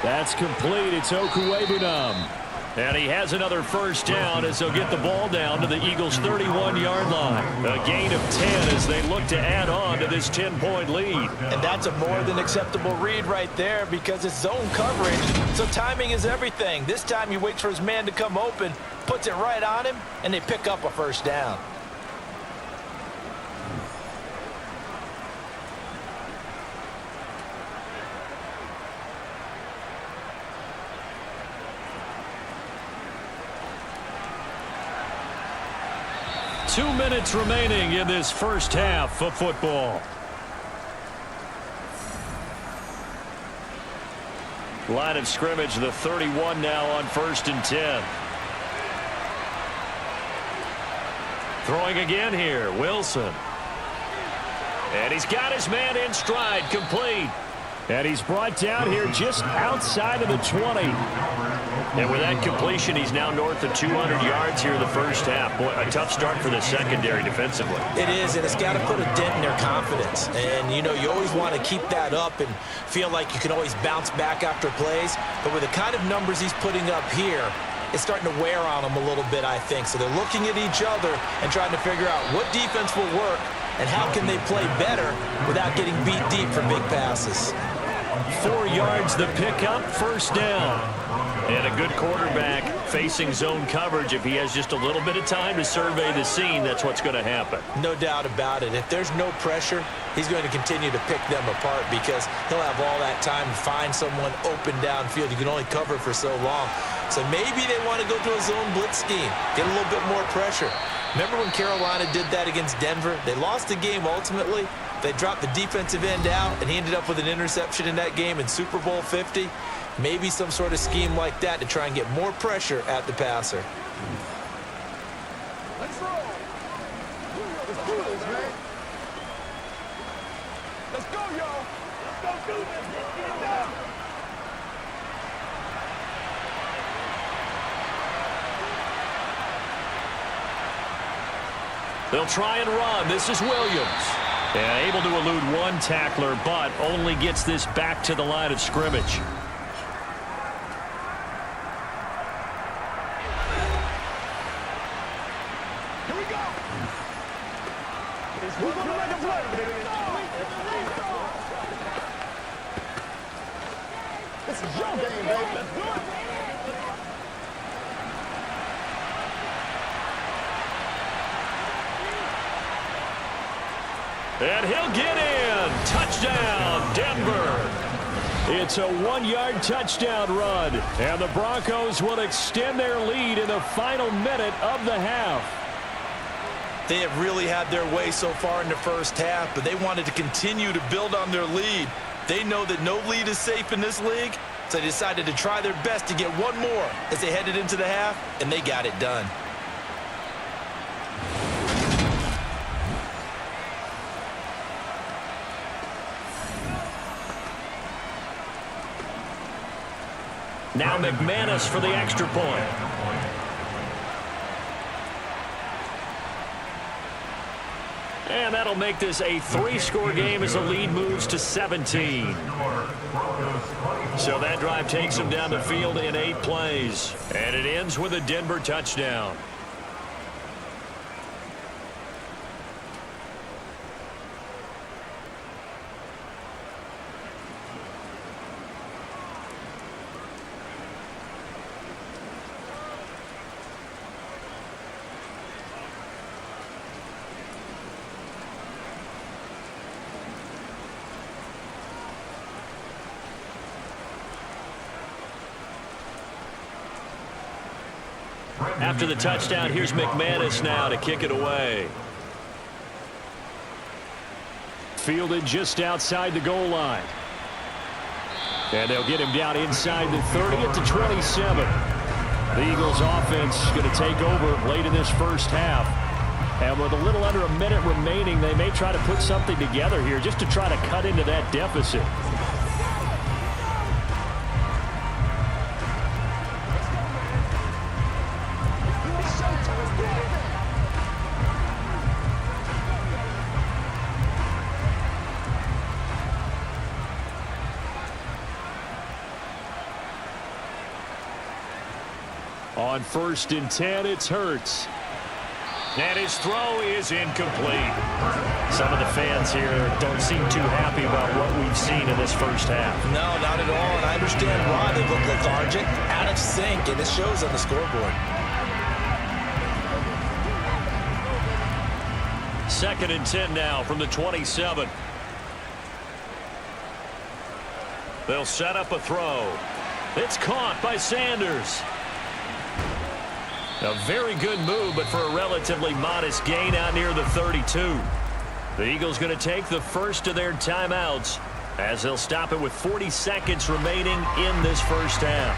That's complete. It's Okuwebunam. And he has another first down as they'll get the ball down to the Eagles' 31-yard line. A gain of 10 as they look to add on to this 10-point lead. And that's a more than acceptable read right there because it's zone coverage, so timing is everything. This time he waits for his man to come open, puts it right on him, and they pick up a first down. Two minutes remaining in this first half of football. Line of scrimmage, the 31 now on 1st and 10. Throwing again here, Wilson. And he's got his man in stride, complete. And he's brought down here just outside of the 20. And with that completion, he's now north of 200 yards here in the first half. Boy, a tough start for the secondary defensively. It is, and it's got to put a dent in their confidence. And, you know, you always want to keep that up and feel like you can always bounce back after plays. But with the kind of numbers he's putting up here, it's starting to wear on them a little bit, I think. So they're looking at each other and trying to figure out what defense will work and how can they play better without getting beat deep for big passes. 4 yards the pickup, first down. And a good quarterback facing zone coverage. If he has just a little bit of time to survey the scene, that's what's going to happen. No doubt about it. If there's no pressure, he's going to continue to pick them apart because he'll have all that time to find someone open downfield. You can only cover for so long. So maybe they want to go to a zone blitz scheme, get a little bit more pressure. Remember when Carolina did that against Denver? They lost the game ultimately. They dropped the defensive end out, and he ended up with an interception in that game in Super Bowl 50. Maybe some sort of scheme like that to try and get more pressure at the passer. Let's roll. Let's do this, man. Let's go, y'all. Let's go do this. Let's get it done. They'll try and run. This is Williams. And able to elude one tackler, but only gets this back to the line of scrimmage. Here we go. We're going to make a play. This is your game, baby. Let's do it. And he'll get in. Touchdown, Denver. It's a 1-yard touchdown run. And the Broncos will extend their lead in the final minute of the half. They have really had their way so far in the first half, but they wanted to continue to build on their lead. They know that no lead is safe in this league, so they decided to try their best to get one more as they headed into the half, and they got it done. Now McManus for the extra point. And that'll make this a 3-score game as the lead moves to 17. So that drive takes them down the field in 8 plays. And it ends with a Denver touchdown. After the touchdown, here's McManus now to kick it away. Fielded just outside the goal line. And they'll get him down inside the 30 at the 27. The Eagles offense going to take over late in this first half. And with a little under a minute remaining, they may try to put something together here just to try to cut into that deficit. On 1st and 10, it's Hurts. And his throw is incomplete. Some of the fans here don't seem too happy about what we've seen in this first half. No, not at all, and I understand why. They look lethargic, out of sync, and it shows on the scoreboard. 2nd and 10 now from the 27. They'll set up a throw. It's caught by Sanders. A very good move, but for a relatively modest gain out near the 32. The Eagles going to take the first of their timeouts as they'll stop it with 40 seconds remaining in this first half.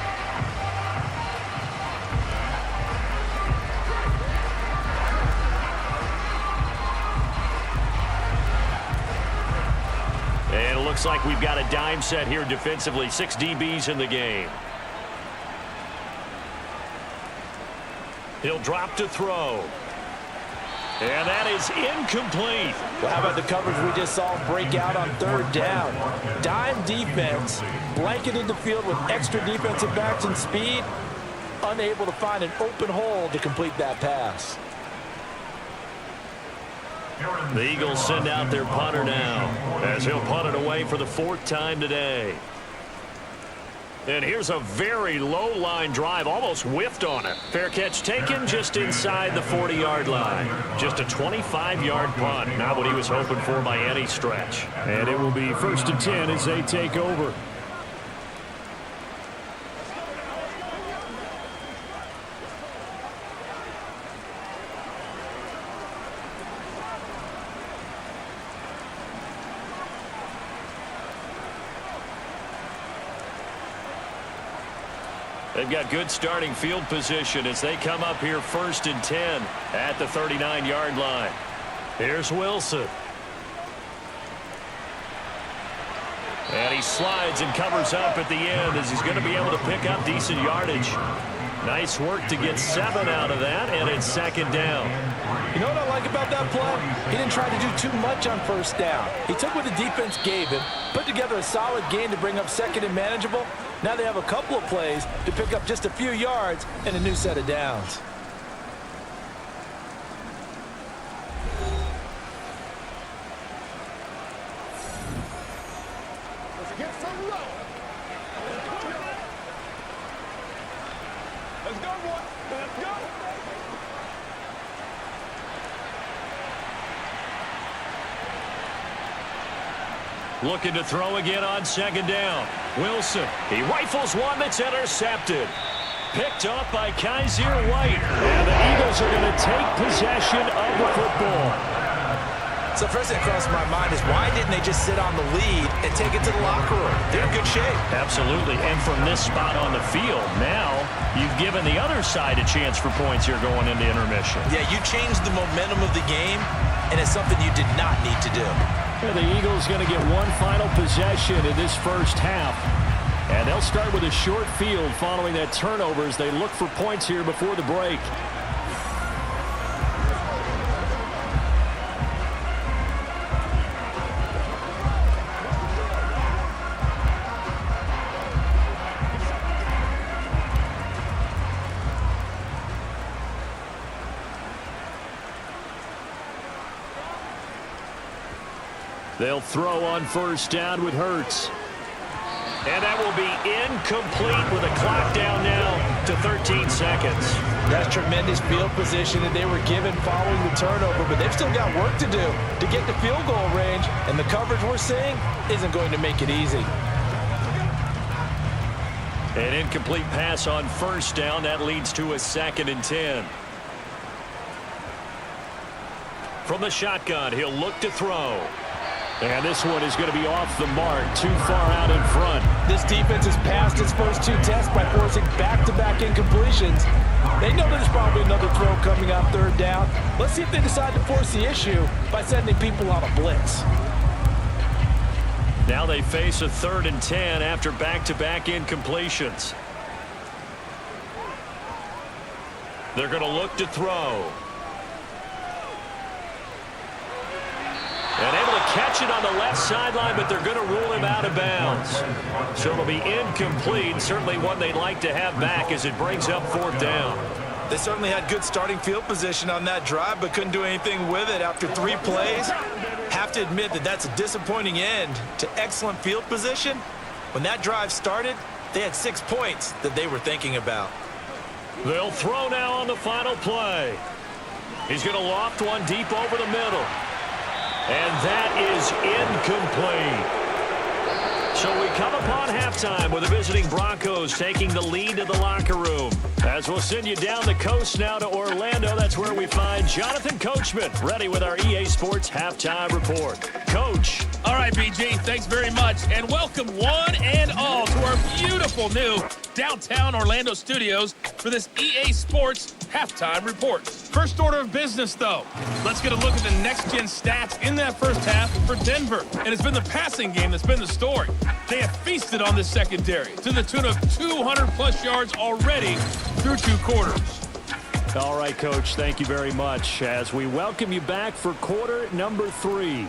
And it looks like we've got a dime set here defensively. 6 DBs in the game. He'll drop to throw. And that is incomplete. Well, how about the coverage we just saw break out on 3rd down? Dime defense, blanketed the field with extra defensive backs and speed, unable to find an open hole to complete that pass. The Eagles send out their punter now as he'll punt it away for the 4th time today. And here's a very low line drive, almost whiffed on it. Fair catch taken just inside the 40-yard line. Just a 25-yard punt, not what he was hoping for by any stretch. And it will be 1st and 10 as they take over. They've got good starting field position as they come up here 1st and 10 at the 39-yard line. Here's Wilson. And he slides and covers up at the end as he's going to be able to pick up decent yardage. Nice work to get 7 out of that, and it's 2nd down. You know what I like about that play? He didn't try to do too much on 1st down. He took what the defense gave him, put together a solid gain to bring up 2nd and manageable. Now they have a couple of plays to pick up just a few yards and a new set of downs. Let's get some love. Let's go, boy. Let's go. Looking to throw again on 2nd down. Wilson, he rifles one that's intercepted. Picked up by Kaiser White. And the Eagles are going to take possession of the football. So first thing that crossed my mind is why didn't they just sit on the lead and take it to the locker room? They're in good shape. Absolutely, and from this spot on the field, now you've given the other side a chance for points here going into intermission. Yeah, you changed the momentum of the game, and it's something you did not need to do. And the Eagles going to get one final possession in this first half. And they'll start with a short field following that turnover as they look for points here before the break. They'll throw on 1st down with Hurts. And that will be incomplete with a clock down now to 13 seconds. That's tremendous field position that they were given following the turnover, but they've still got work to do to get the field goal range, and the coverage we're seeing isn't going to make it easy. An incomplete pass on first down. That leads to a 2nd and 10. From the shotgun, he'll look to throw. And this one is going to be off the mark, too far out in front. This defense has passed its first 2 tests by forcing back-to-back incompletions. They know there's probably another throw coming on 3rd down. Let's see if they decide to force the issue by sending people on a blitz. Now they face a 3rd and 10 after back-to-back incompletions. They're going to look to throw. And able to catch it on the left sideline, but they're going to rule him out of bounds. So it'll be incomplete. Certainly one they'd like to have back as it brings up 4th down. They certainly had good starting field position on that drive, but couldn't do anything with it after 3 plays. Have to admit that that's a disappointing end to excellent field position. When that drive started, they had 6 points that they were thinking about. They'll throw now on the final play. He's going to loft one deep over the middle. And that is incomplete. So we come upon halftime with the visiting Broncos taking the lead to the locker room. As we'll send you down the coast now to Orlando, that's where we find Jonathan Coachman, ready with our EA Sports Halftime Report. Coach. All right, BG, thanks very much. And welcome one and all to our beautiful new downtown Orlando studios for this EA Sports Halftime Report. First order of business, though. Let's get a look at the next-gen stats in that first half for Denver. And it's been the passing game that's been the story. They have feasted on this secondary to the tune of 200-plus yards already through 2 quarters. All right, Coach, thank you very much as we welcome you back for quarter number 3.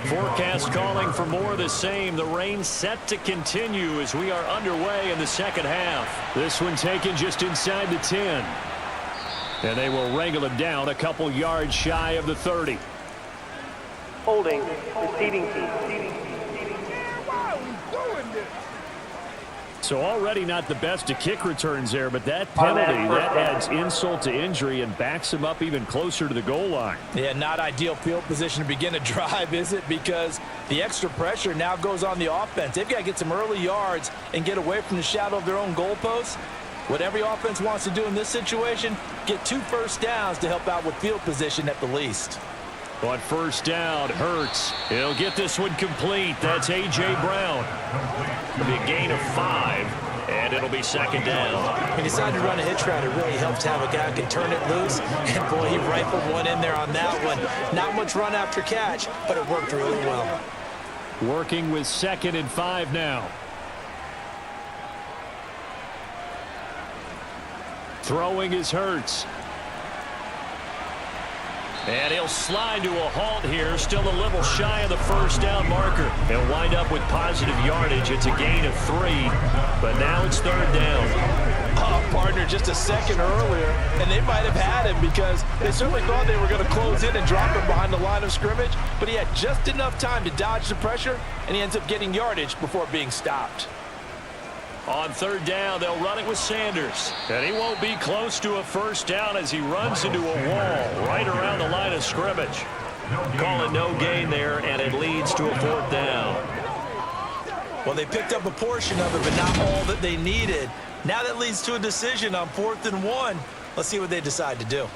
Forecast calling for more of the same. The rain set to continue as we are underway in the second half. This one taken just inside the 10. And they will wrangle it down a couple yards shy of the 30. Holding, receiving team. Why are we doing this? So already not the best of kick returns there, but that penalty, that adds insult to injury and backs him up even closer to the goal line. Yeah, not ideal field position to begin a drive, is it? Because the extra pressure now goes on the offense. They've got to get some early yards and get away from the shadow of their own goalposts. What every offense wants to do in this situation, get 2 first downs to help out with field position at the least. On first down, Hurts. He'll get this one complete. That's A.J. Brown. It'll be a gain of 5, and it'll be second down. He decided to run a hitch route. It really helps to have a guy who can turn it loose. And, boy, he rifled one in there on that one. Not much run after catch, but it worked really well. Working with 2nd and 5 now. Throwing is Hurts. And he'll slide to a halt here, still a little shy of the first down marker. He'll wind up with positive yardage. It's a gain of 3, but now it's 3rd down. Partner just a second earlier, and they might have had him because they certainly thought they were going to close in and drop him behind the line of scrimmage, but he had just enough time to dodge the pressure, and he ends up getting yardage before being stopped. On 3rd down, they'll run it with Sanders. And he won't be close to a first down as he runs into a wall right around the line of scrimmage. Call it no gain there, and it leads to a 4th down. Well, they picked up a portion of it, but not all that they needed. Now that leads to a decision on 4th and 1. Let's see what they decide to do.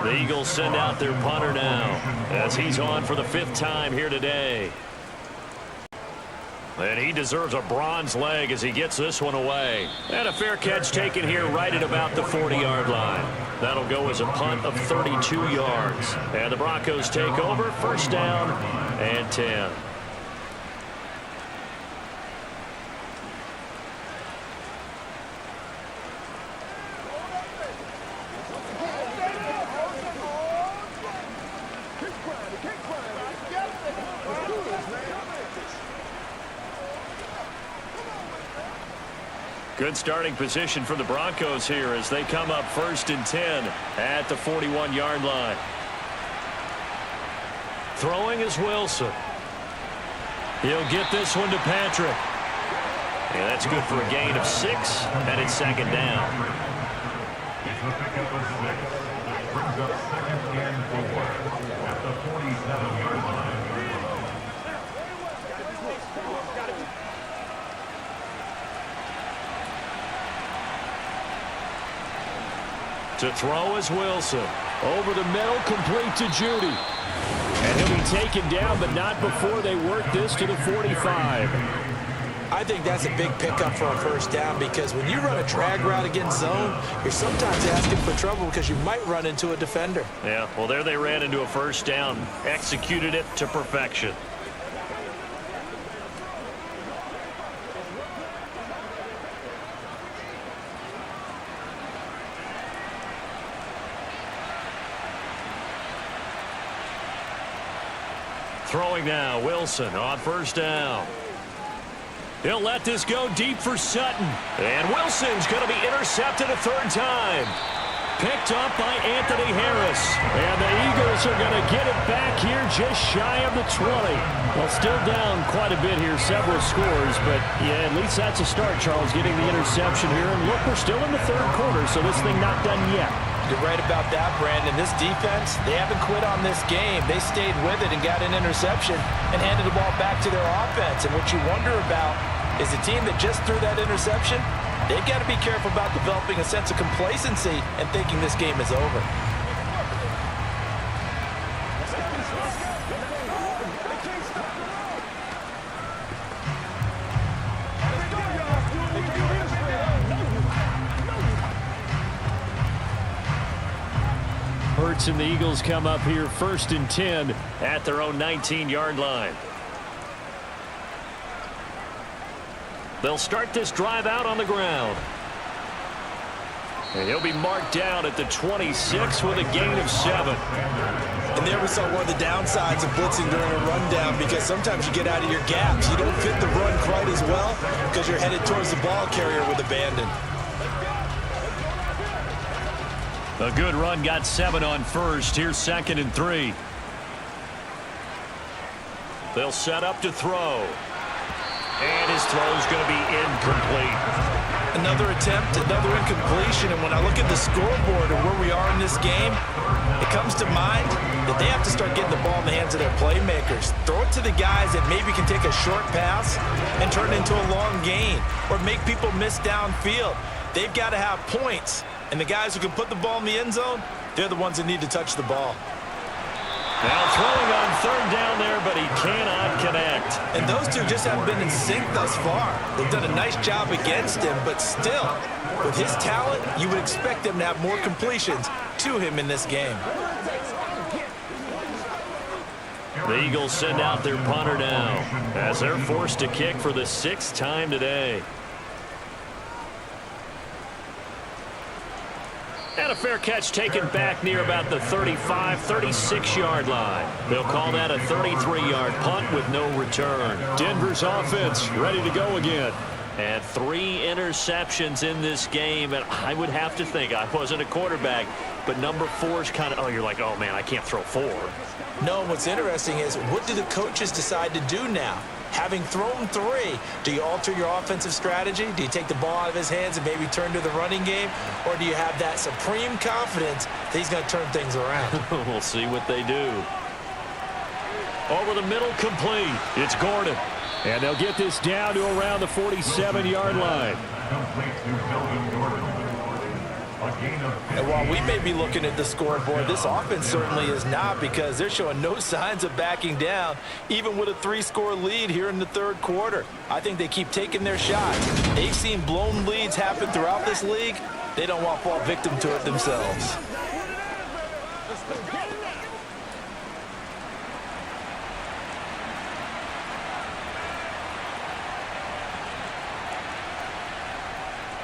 The Eagles send out their punter now as he's on for the 5th time here today. And he deserves a bronze leg as he gets this one away. And a fair catch taken here right at about the 40-yard line. That'll go as a punt of 32 yards. And the Broncos take over, first down and 10. Good starting position for the Broncos here as they come up 1st and 10 at the 41-yard line. Throwing is Wilson. He'll get this one to Patrick. And that's good for a gain of 6, and it's 2nd down. Brings up 2nd and 4 at the 47-yard line. To throw is Wilson. Over the middle, complete to Judy. And he'll be taken down, but not before they work this to the 45. I think that's a big pickup for a 1st down because when you run a drag route against zone, you're sometimes asking for trouble because you might run into a defender. Yeah, well, there they ran into a 1st down, executed it to perfection. Throwing now, Wilson on 1st down. He'll let this go deep for Sutton. And Wilson's going to be intercepted a 3rd time. Picked up by Anthony Harris. And the Eagles are going to get it back here just shy of the 20. Well, still down quite a bit here, several scores. But, yeah, at least that's a start, Charles, getting the interception here. And look, we're still in the 3rd quarter, so this thing not done yet. You're right about that, Brandon. This defense, they haven't quit on this game. They stayed with it and got an interception and handed the ball back to their offense. And what you wonder about is the team that just threw that interception, they've got to be careful about developing a sense of complacency and thinking this game is over. And the Eagles come up here 1st and 10 at their own 19-yard line. They'll start this drive out on the ground. And he'll be marked down at the 26 with a gain of 7. And there we saw one of the downsides of blitzing during a rundown because sometimes you get out of your gaps. You don't fit the run quite as well because you're headed towards the ball carrier with abandon. A good run got 7 on 1st. Here's 2nd and 3. They'll set up to throw. And his throw's going to be incomplete. Another attempt, another incompletion. And when I look at the scoreboard and where we are in this game, it comes to mind that they have to start getting the ball in the hands of their playmakers. Throw it to the guys that maybe can take a short pass and turn it into a long gain or make people miss downfield. They've got to have points. And the guys who can put the ball in the end zone, they're the ones that need to touch the ball. Now throwing on 3rd down there, but he cannot connect. And those two just haven't been in sync thus far. They've done a nice job against him, but still, with his talent, you would expect them to have more completions to him in this game. The Eagles send out their punter now as they're forced to kick for the 6th time today. And a fair catch taken back near about the 35, 36-yard line. They'll call that a 33-yard punt with no return. Denver's offense ready to go again. And 3 interceptions in this game. And I would have to think, I wasn't a quarterback, but number 4 is kind of, oh, you're like, oh, man, I can't throw 4. No, what's interesting is what do the coaches decide to do now? Having thrown 3, do you alter your offensive strategy? Do you take the ball out of his hands and maybe turn to the running game? Or do you have that supreme confidence that he's going to turn things around? We'll see what they do. Over the middle, complete. It's Gordon. And they'll get this down to around the 47-yard line. And while we may be looking at the scoreboard, this offense certainly is not because they're showing no signs of backing down, even with a 3-score lead here in the 3rd quarter. I think they keep taking their shots. They've seen blown leads happen throughout this league. They don't want to fall victim to it themselves.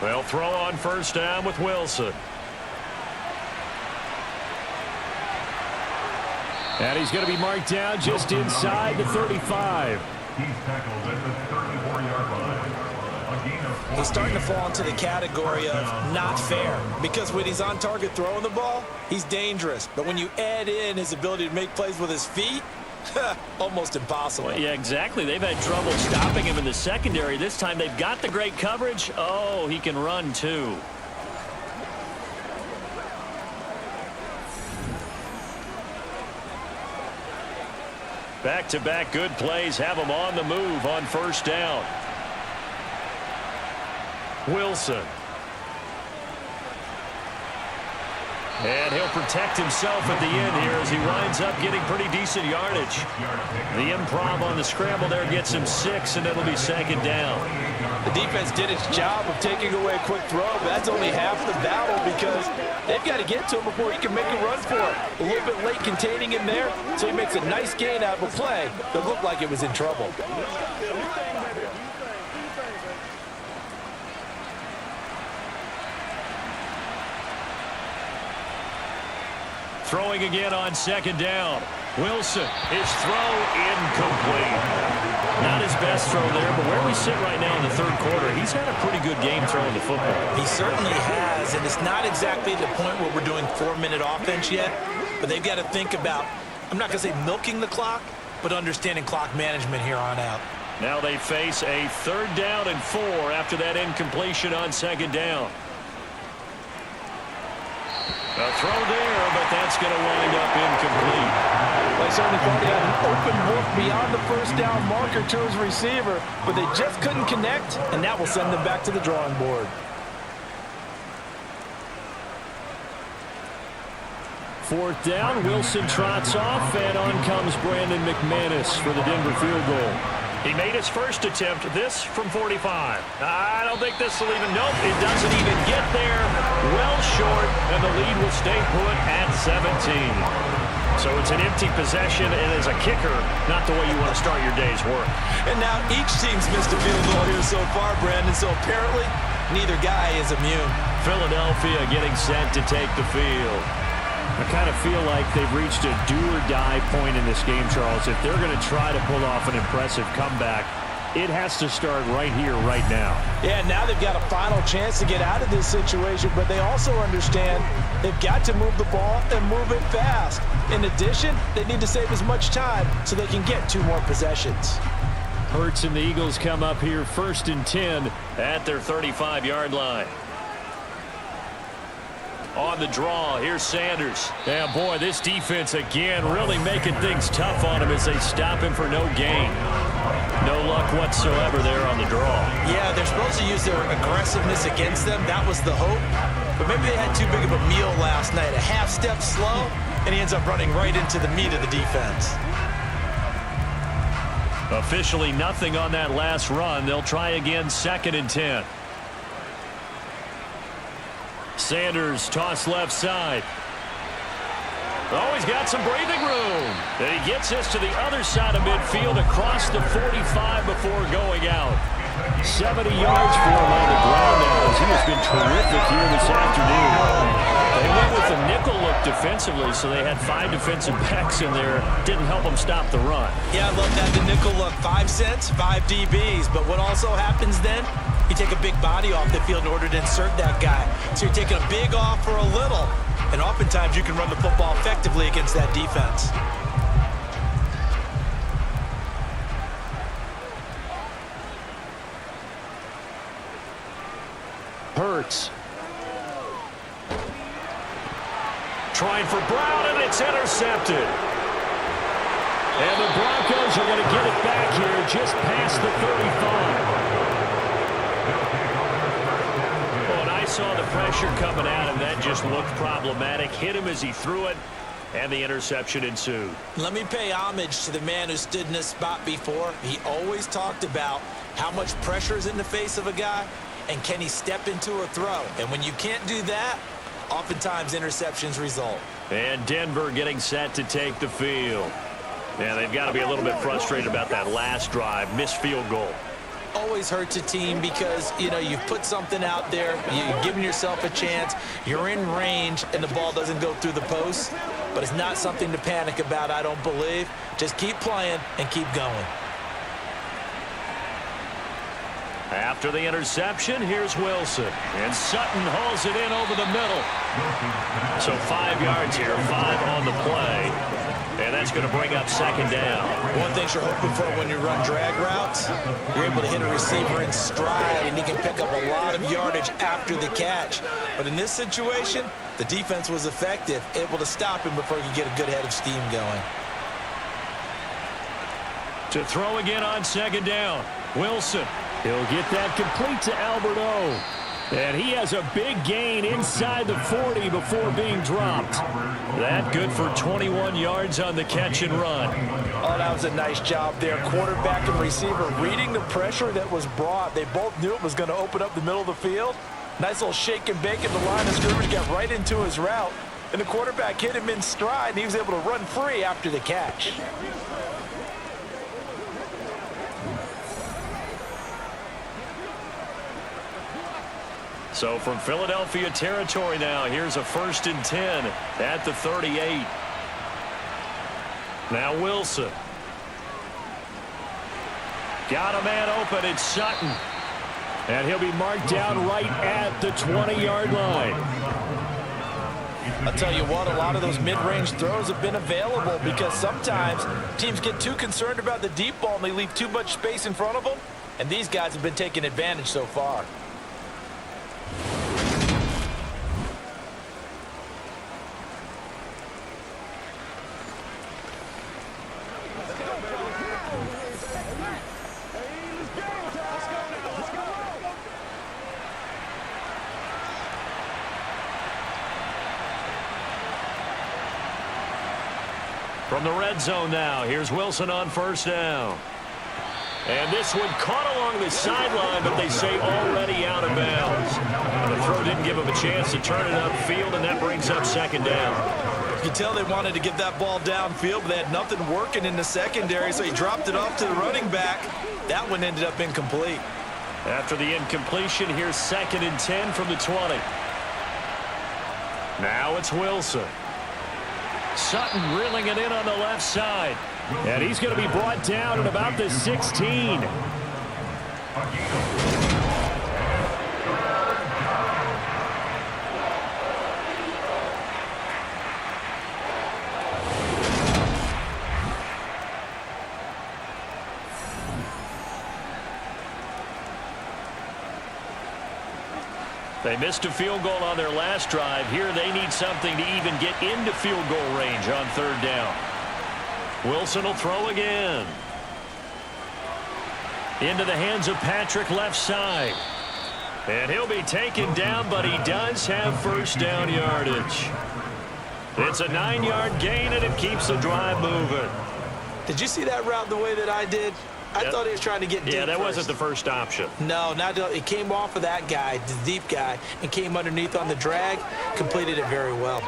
They'll throw on first down with Wilson. And he's going to be marked down just inside the 35. He's tackled at the 34-yard line. A gain of 4. He's starting to fall into the category of not fair, because when he's on target throwing the ball, he's dangerous. But when you add in his ability to make plays with his feet, almost impossible. Well, yeah, exactly. They've had trouble stopping him in the secondary. This time they've got the great coverage. Oh, he can run too. Back-to-back good plays have him on the move on first down. Wilson. And he'll protect himself at the end here as he winds up getting pretty decent yardage. The improv on the scramble there gets him 6, and it'll be second down. The defense did its job of taking away a quick throw, but that's only half the battle because they've got to get to him before he can make a run for it. A little bit late containing him there, so he makes a nice gain out of a play that looked like it was in trouble. Throwing again on second down. Wilson, his throw incomplete. Not his best throw there, but where we sit right now in the third quarter, he's had a pretty good game throwing the football. He certainly has, and it's not exactly the point where we're doing 4-minute offense yet, but they've got to think about, I'm not going to say milking the clock, but understanding clock management here on out. Now they face a 3rd down and 4 after that incompletion on second down. A throw there, but that's going to wind up incomplete. Well, I certainly thought he had an open look beyond the first down marker to his receiver, but they just couldn't connect, and that will send them back to the drawing board. Fourth down, Wilson trots off, and on comes Brandon McManus for the Denver field goal. He made his first attempt, this from 45. I don't think this will even, nope, it doesn't even get there. Well short, and the lead will stay put at 17. So it's an empty possession, and as a kicker, not the way you want to start your day's work. And now each team's missed a field goal here so far, Brandon, so apparently neither guy is immune. Philadelphia getting set to take the field. I kind of feel like they've reached a do-or-die point in this game, Charles. If they're going to try to pull off an impressive comeback, it has to start right here, right now. Yeah, now they've got a final chance to get out of this situation, but they also understand they've got to move the ball and move it fast. In addition, they need to save as much time so they can get 2 more possessions. Hurts and the Eagles come up here 1st and 10 at their 35-yard line. On the draw, here's Sanders. Yeah, boy, this defense again really making things tough on him as they stop him for no gain. No luck whatsoever there on the draw. Yeah, they're supposed to use their aggressiveness against them. That was the hope. But maybe they had too big of a meal last night. A half step slow, and he ends up running right into the meat of the defense. Officially nothing on that last run. They'll try again 2nd and 10. Sanders toss left side. Oh, he's got some breathing room. And he gets us to the other side of midfield across the 45 before going out. 70 yards for him on the ground now as he has been terrific here this afternoon. They went with the nickel look defensively, so they had 5 defensive backs in there. Didn't help them stop the run. Yeah, I love that, the nickel look. 5 cents, 5 DBs. But what also happens then, you take a big body off the field in order to insert that guy. So you're taking a big off for a little. And oftentimes you can run the football effectively against that defense. Hurts. Trying for Brown, and it's intercepted. And the Broncos are going to get it back here just past the 35. Saw the pressure coming at him. That just looked problematic. Hit him as he threw it, and the interception ensued. Let me pay homage to the man who stood in this spot before. He always talked about how much pressure is in the face of a guy, and can he step into a throw. And when you can't do that, oftentimes interceptions result. And Denver getting set to take the field. Yeah, they've got to be a little bit frustrated about that last drive. Missed field goal. always hurts a team because, you know, you've put something out there, you're giving yourself a chance, you're in range, and the ball doesn't go through the post. But it's not something to panic about, I don't believe. Just keep playing and keep going. After the interception, here's Wilson. And Sutton hauls it in over the middle. So 5 yards here, 5 on the play. And that's going to bring up second down. One thing you're hoping for when you run drag routes, you're able to hit a receiver in stride, and he can pick up a lot of yardage after the catch. But in this situation, the defense was effective, able to stop him before he could get a good head of steam going. To throw again on second down, Wilson. He'll get that complete to Alberto. And he has a big gain inside the 40 before being dropped. That good for 21 yards on the catch and run. Oh, that was a nice job there. Quarterback and receiver reading the pressure that was brought. They both knew it was going to open up the middle of the field. Nice little shake and bake at the line of scrimmage, got right into his route. And the quarterback hit him in stride, and he was able to run free after the catch. So from Philadelphia territory now, here's a 1st and 10 at the 38. Now Wilson. Got a man open, it's Sutton. And he'll be marked down right at the 20-yard line. I'll tell you what, a lot of those mid-range throws have been available because sometimes teams get too concerned about the deep ball and they leave too much space in front of them. And these guys have been taking advantage so far. From the red zone now, here's Wilson on 1st down. And this one caught along the sideline, but they say already out of bounds. And the throw didn't give him a chance to turn it upfield, and that brings up second down. You can tell they wanted to get that ball downfield, but they had nothing working in the secondary, so he dropped it off to the running back. That one ended up incomplete. After the incompletion, here's 2nd and 10 from the 20. Now it's Wilson. Sutton reeling it in on the left side. And he's going to be brought down at about the 16. They missed a field goal on their last drive. Here they need something to even get into field goal range on 3rd down. Wilson will throw again. Into the hands of Patrick left side. And he'll be taken down, but he does have 1st down yardage. It's a 9-yard gain, and it keeps the drive moving. Did you see that route the way that I did? I thought he was trying to get deep. Yeah, that first. wasn't the first option. No, it came off of that guy, the deep guy, and came underneath on the drag, completed it very well.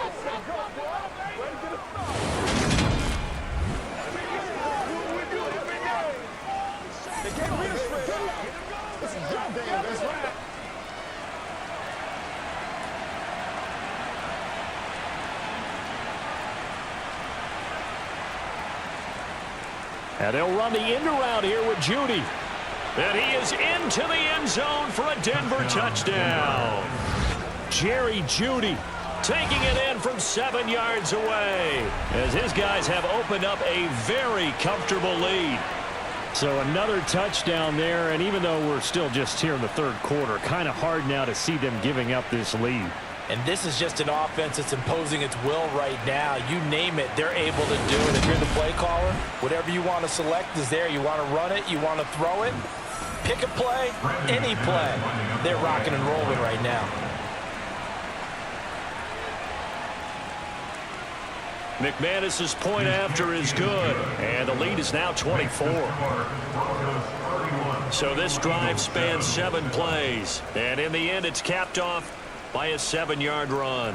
And they'll run the end around here with Judy. And he is into the end zone for a Denver touchdown. Jerry Judy taking it in from 7 yards away as his guys have opened up a very comfortable lead. So another touchdown there, and even though we're still just here in the 3rd quarter, kind of hard now to see them giving up this lead. And this is just an offense that's imposing its will right now. You name it, they're able to do it. If you're the play caller, whatever you want to select is there. You want to run it, you want to throw it, pick a play, any play. They're rocking and rolling right now. McManus's point after is good, and the lead is now 24. So this drive spans 7 plays, and in the end it's capped off by a 7-yard run.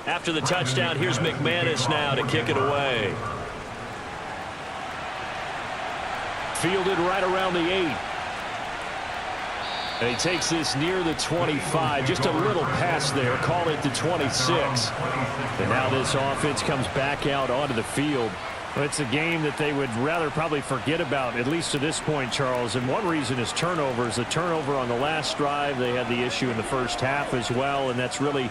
After the touchdown, here's McManus now to kick it away. Fielded right around the 8. And he takes this near the 25. Just a little pass there. Call it the 26. And now this offense comes back out onto the field. Well, it's a game that they would rather probably forget about, at least to this point, Charles. And one reason is turnovers. The turnover on the last drive, they had the issue in the first half as well. And that's really,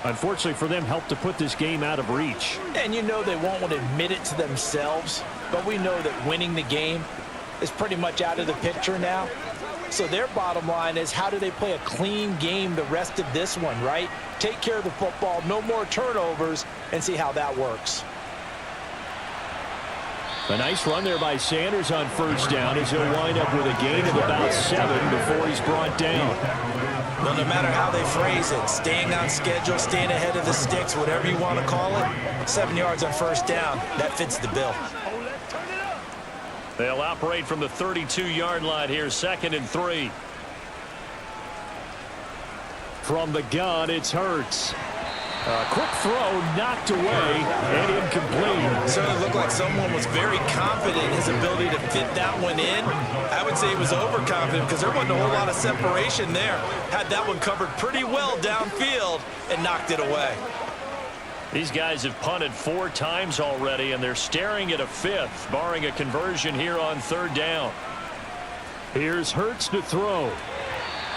unfortunately for them, helped to put this game out of reach. And you know they won't want to admit it to themselves, but we know that winning the game is pretty much out of the picture now. So their bottom line is, how do they play a clean game the rest of this one, right? Take care of the football, no more turnovers, and see how that works. A nice run there by Sanders on first down as he'll wind up with a gain of about 7 before he's brought down. Well, no matter how they phrase it, staying on schedule, staying ahead of the sticks, whatever you want to call it, 7 yards on first down, that fits the bill. They'll operate from the 32-yard line here, 2nd and 3. From the gun, it's Hurts. A quick throw knocked away and incomplete. It certainly looked like someone was very confident in his ability to fit that one in. I would say he was overconfident because there wasn't a whole lot of separation there. Had that one covered pretty well downfield and knocked it away. These guys have punted 4 times already, and they're staring at a 5th, barring a conversion here on 3rd down. Here's Hurts to throw.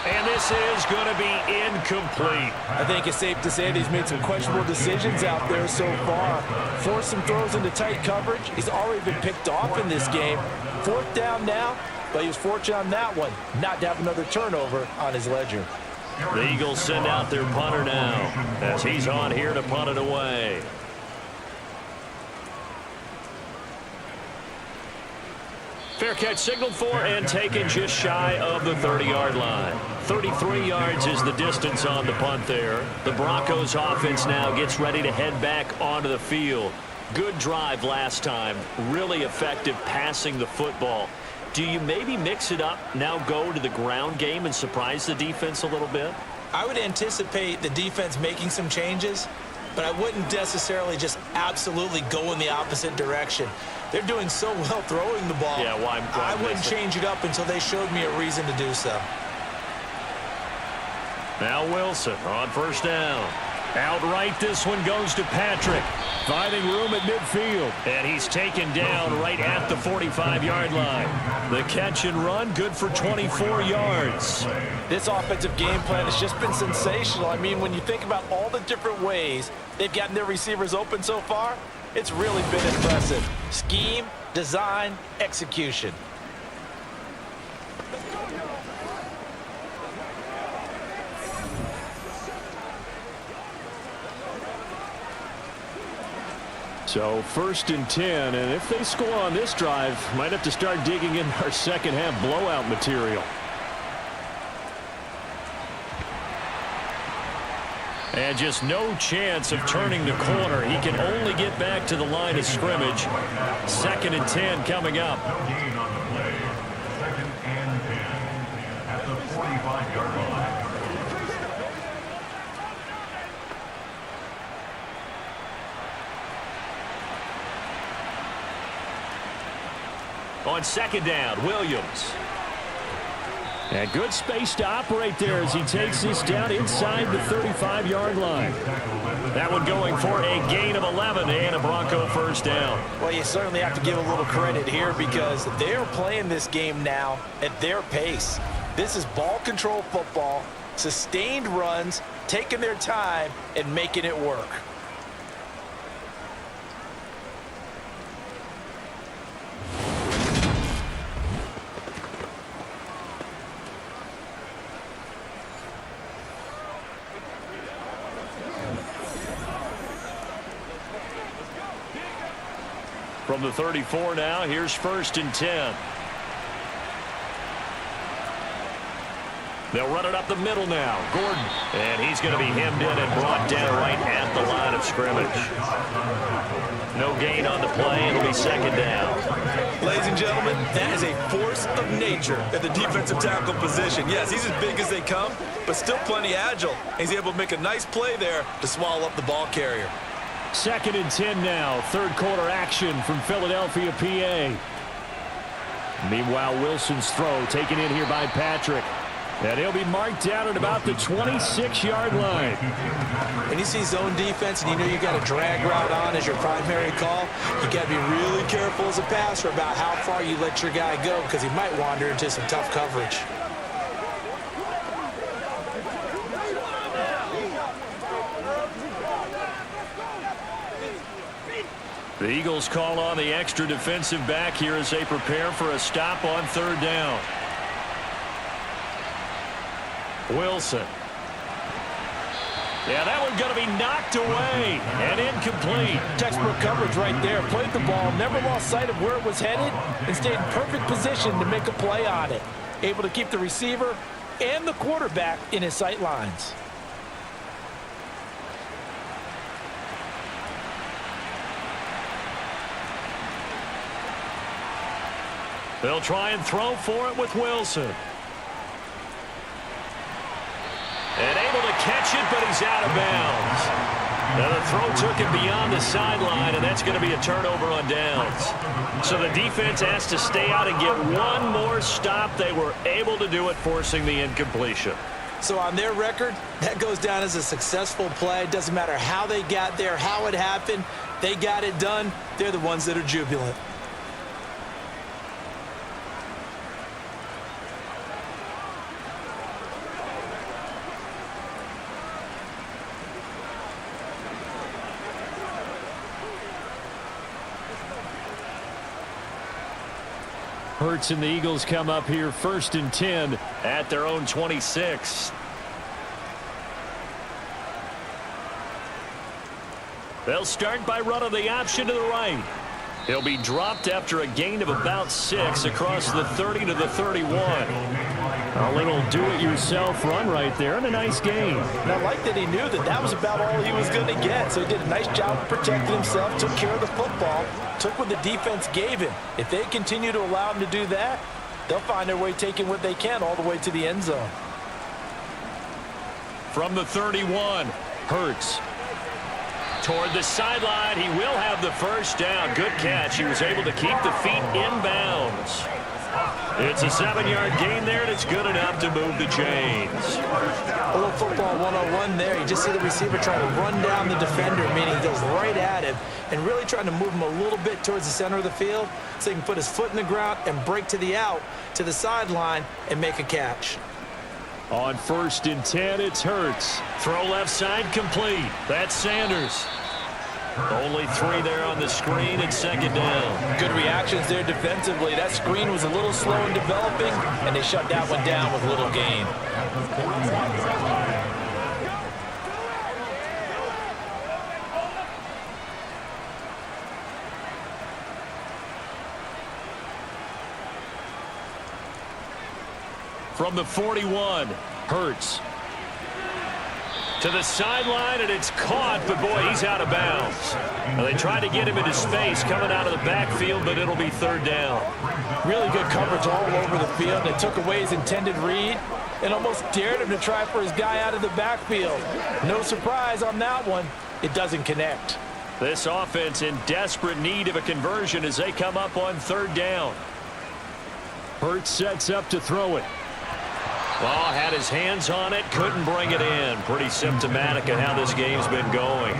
And this is going to be incomplete. I think it's safe to say that he's made some questionable decisions out there so far. Forced some throws into tight coverage. He's already been picked off in this game. 4th down now, but he was fortunate on that one not to have another turnover on his ledger. The Eagles send out their punter now as he's on here to punt it away. Fair catch signaled for and taken just shy of the 30-yard line. 33 yards is the distance on the punt there. The Broncos offense now gets ready to head back onto the field. Good drive last time. Really effective passing the football. Do you maybe mix it up, now go to the ground game and surprise the defense a little bit? I would anticipate the defense making some changes, but I wouldn't necessarily just absolutely go in the opposite direction. They're doing so well throwing the ball. Yeah, why I wouldn't change it up until they showed me a reason to do so. Now Wilson on first down. Outright, this one goes to Patrick. Finding room at midfield. And he's taken down right at the 45-yard line. The catch and run, good for 24 yards. This offensive game plan has just been sensational. I mean, when you think about all the different ways they've gotten their receivers open so far, it's really been impressive. Scheme, design, execution. So 1st and 10, and if they score on this drive, might have to start digging in our second half blowout material. And just no chance of turning the corner. He can only get back to the line of scrimmage. 2nd and 10 coming up. No gain on the play. 2nd and 10 at the 45-yard line. On 2nd down, Williams. And good space to operate there as he takes this down inside the 35-yard line. That one going for a gain of 11 and a Bronco first down. Well, you certainly have to give a little credit here because they're playing this game now at their pace. This is ball control football, sustained runs, taking their time and making it work. From the 34 now, here's 1st and 10. They'll run it up the middle now. Gordon. And he's going to be hemmed in and brought down right at the line of scrimmage. No gain on the play. It'll be second down. Ladies and gentlemen, that is a force of nature at the defensive tackle position. Yes, he's as big as they come, but still plenty agile. He's able to make a nice play there to swallow up the ball carrier. 2nd and 10 now. Third quarter action from Philadelphia, PA. Meanwhile, Wilson's throw taken in here by Patrick. And he'll be marked down at about the 26-yard line. When you see zone defense and you know you got a drag route on as your primary call, you got to be really careful as a passer about how far you let your guy go because he might wander into some tough coverage. The Eagles call on the extra defensive back here as they prepare for a stop on third down. Wilson. Yeah, that one's going to be knocked away and incomplete. Textbook coverage right there. Played the ball, never lost sight of where it was headed, and stayed in perfect position to make a play on it. Able to keep the receiver and the quarterback in his sight lines. They'll try and throw for it with Wilson. And able to catch it, but he's out of bounds. Now the throw took him beyond the sideline, and that's going to be a turnover on downs. So the defense has to stay out and get one more stop. They were able to do it, forcing the incompletion. So on their record, that goes down as a successful play. Doesn't matter how they got there, how it happened. They got it done. They're the ones that are jubilant. Hurts and the Eagles come up here 1st and 10 at their own 26. They'll start by running the option to the right. He'll be dropped after a gain of about 6 across the 30 to the 31. A little do-it-yourself run right there and a nice gain. And I like that he knew that that was about all he was going to get. So he did a nice job of protecting himself, took care of the football, took what the defense gave him. If they continue to allow him to do that, they'll find their way taking what they can all the way to the end zone. From the 31, Hurts. Toward the sideline, he will have the first down. Good catch. He was able to keep the feet inbounds. It's a 7-yard gain there, and it's good enough to move the chains. A little football 101 there. You just see the receiver trying to run down the defender, meaning he goes right at him, and really trying to move him a little bit towards the center of the field so he can put his foot in the ground and break to the out, to the sideline, and make a catch. On 1st and 10, it's Hurts. Throw left side complete. That's Sanders. Only 3 there on the screen and second down. Good reactions there defensively. That screen was a little slow in developing, and they shut that one down with little gain. From the 41, Hurts. To the sideline, and it's caught, but boy, he's out of bounds. Now, they tried to get him into space coming out of the backfield, but it'll be third down. Really good coverage all over the field. They took away his intended read and almost dared him to try for his guy out of the backfield. No surprise on that one. It doesn't connect. This offense in desperate need of a conversion as they come up on third down. Hurts sets up to throw it. Well, had his hands on it, couldn't bring it in. Pretty symptomatic of how this game's been going.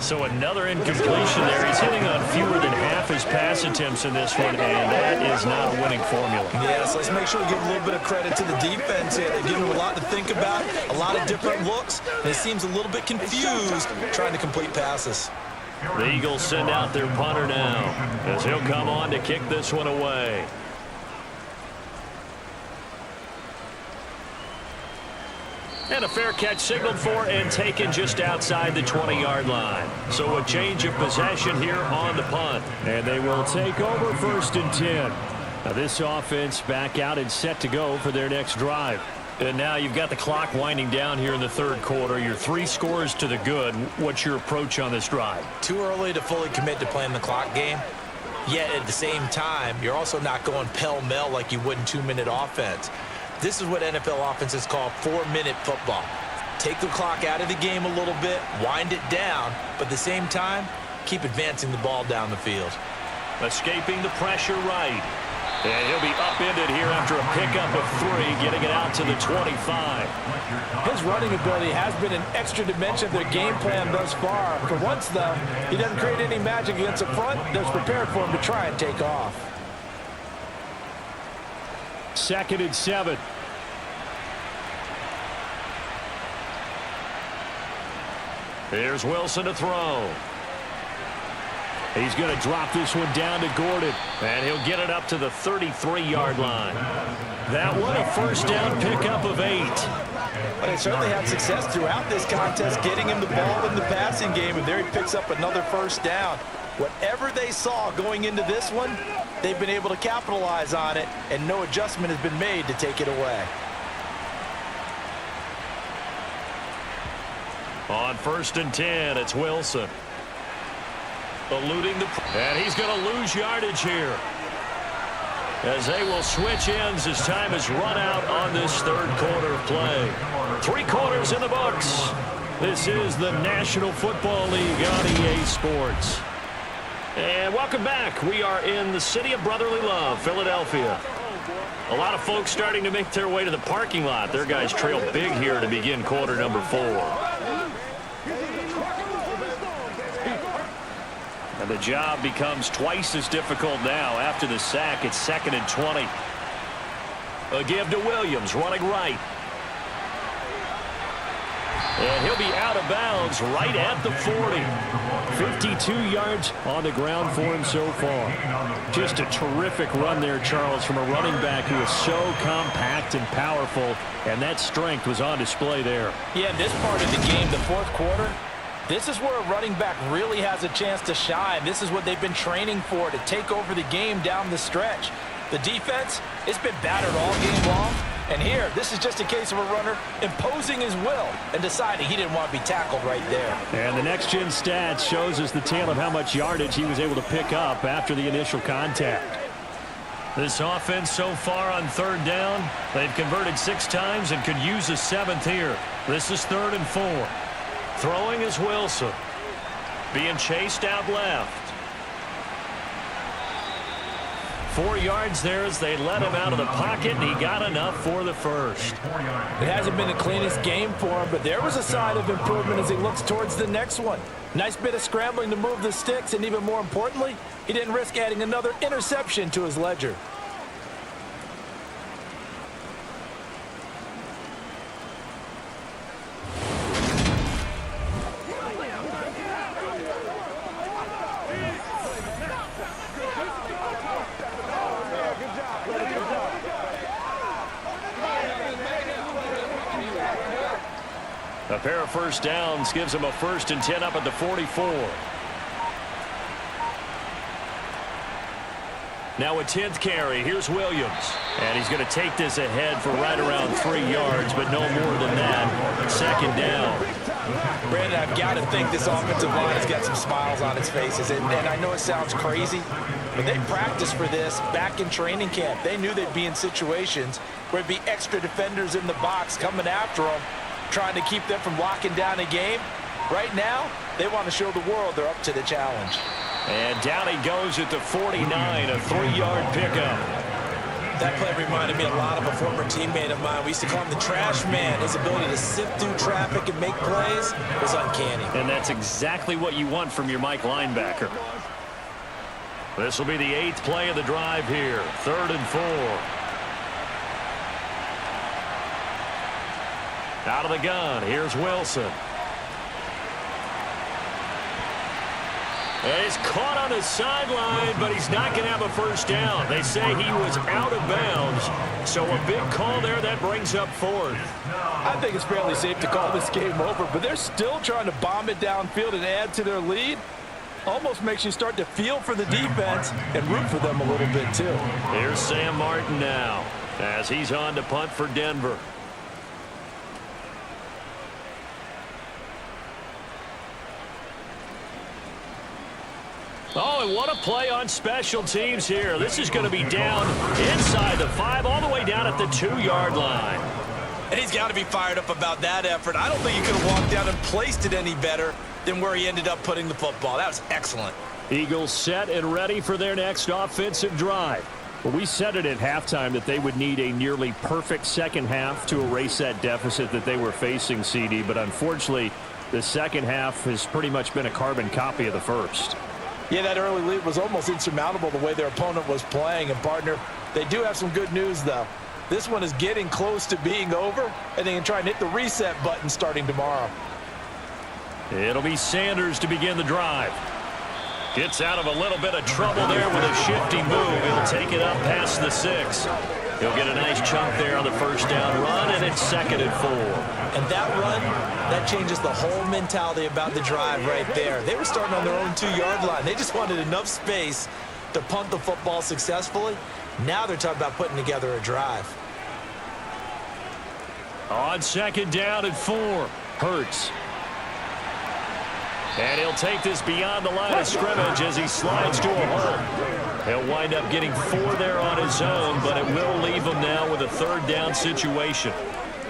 So another incompletion there. He's hitting on fewer than half his pass attempts in this one, and that is not a winning formula. Yes, let's make sure we give a little bit of credit to the defense here. They've given him a lot to think about, a lot of different looks, and he seems a little bit confused trying to complete passes. The Eagles send out their punter now as he'll come on to kick this one away. And a fair catch signaled for and taken just outside the 20-yard line. So a change of possession here on the punt. And they will take over 1st and 10. Now this offense back out and set to go for their next drive. And now you've got the clock winding down here in the third quarter. You're 3 scores to the good. What's your approach on this drive? Too early to fully commit to playing the clock game. Yet at the same time, you're also not going pell-mell like you would in 2-minute offense. This is what NFL offenses call 4-minute football. Take the clock out of the game a little bit, wind it down, but at the same time, keep advancing the ball down the field. Escaping the pressure right. And he'll be upended here after a pickup of 3, getting it out to the 25. His running ability has been an extra dimension of their game plan thus far. For once, though, he doesn't create any magic against the front that's prepared for him to try and take off. 2nd and 7. Here's Wilson to throw. He's going to drop this one down to Gordon. And he'll get it up to the 33-yard line. That one a first down pickup of 8. But they certainly had success throughout this contest getting him the ball in the passing game, and there he picks up another first down. Whatever they saw going into this one, they've been able to capitalize on it, and no adjustment has been made to take it away. On 1st and 10, it's Wilson. Eluding the... And he's going to lose yardage here, as they will switch ends as time is run out on this third quarter of play. 3 quarters in the books. This is the National Football League on EA Sports. And welcome back. We are in the city of brotherly love, Philadelphia. A lot of folks starting to make their way to the parking lot. Their guys trail big here to begin quarter number 4. And the job becomes twice as difficult now after the sack. It's 2nd and 20. A give to Williams, running right. And he'll be out of bounds right at the 40. 52 yards on the ground for him so far. Just a terrific run there, Charles, from a running back who is so compact and powerful, and that strength was on display there. Yeah, this part of the game, the fourth quarter, this is where a running back really has a chance to shine. This is what they've been training for, to take over the game down the stretch. The defense, it's been battered all game long. And here, this is just a case of a runner imposing his will and deciding he didn't want to be tackled right there. And the next-gen stats shows us the tale of how much yardage he was able to pick up after the initial contact. This offense so far on 3rd down, they've converted 6 times and could use a 7th here. This is 3rd and 4. Throwing is Wilson. Being chased out left. 4 yards there as they let him out of the pocket, and he got enough for the first. It hasn't been the cleanest game for him, but there was a sign of improvement as he looks towards the next one. Nice bit of scrambling to move the sticks, and even more importantly, he didn't risk adding another interception to his ledger. A pair of first downs gives him a 1st and 10 up at the 44. Now a 10th carry. Here's Williams. And he's going to take this ahead for right around 3 yards, but no more than that. 2nd down. Brandon, I've got to think this offensive line has got some smiles on its faces. And I know it sounds crazy, but they practiced for this back in training camp. They knew they'd be in situations where there'd be extra defenders in the box coming after them, trying to keep them from locking down a game. Right now, they want to show the world they're up to the challenge. And down he goes at the 49, a 3-yard pickup. That play reminded me a lot of a former teammate of mine. We used to call him the trash man. His ability to sift through traffic and make plays was uncanny. And that's exactly what you want from your Mike linebacker. This will be the 8th play of the drive here. 3rd and 4. Out of the gun, here's Wilson. And he's caught on the sideline, but he's not going to have a first down. They say he was out of bounds, so a big call there that brings up 4th. I think it's fairly safe to call this game over, but they're still trying to bomb it downfield and add to their lead. Almost makes you start to feel for the defense and root for them a little bit, too. Here's Sam Martin now, as he's on to punt for Denver. Oh, and what a play on special teams here. This is going to be down inside the 5, all the way down at the 2-yard line. And he's got to be fired up about that effort. I don't think he could have walked down and placed it any better than where he ended up putting the football. That was excellent. Eagles set and ready for their next offensive drive. Well, we said it at halftime that they would need a nearly perfect second half to erase that deficit that they were facing, CD. But unfortunately, the second half has pretty much been a carbon copy of the first. Yeah, that early lead was almost insurmountable the way their opponent was playing. And, partner, they do have some good news, though. This one is getting close to being over, and they can try and hit the reset button starting tomorrow. It'll be Sanders to begin the drive. Gets out of a little bit of trouble there with a shifty move. He'll take it up past the 6. He'll get a nice chunk there on the first down run, and it's 2nd and 4. And that run, that changes the whole mentality about the drive right there. They were starting on their own 2-yard line. They just wanted enough space to punt the football successfully. Now they're talking about putting together a drive. On 2nd down and 4, Hurts. And he'll take this beyond the line of scrimmage as he slides to a hole. He'll wind up getting 4 there on his own, but it will leave him now with a 3rd down situation.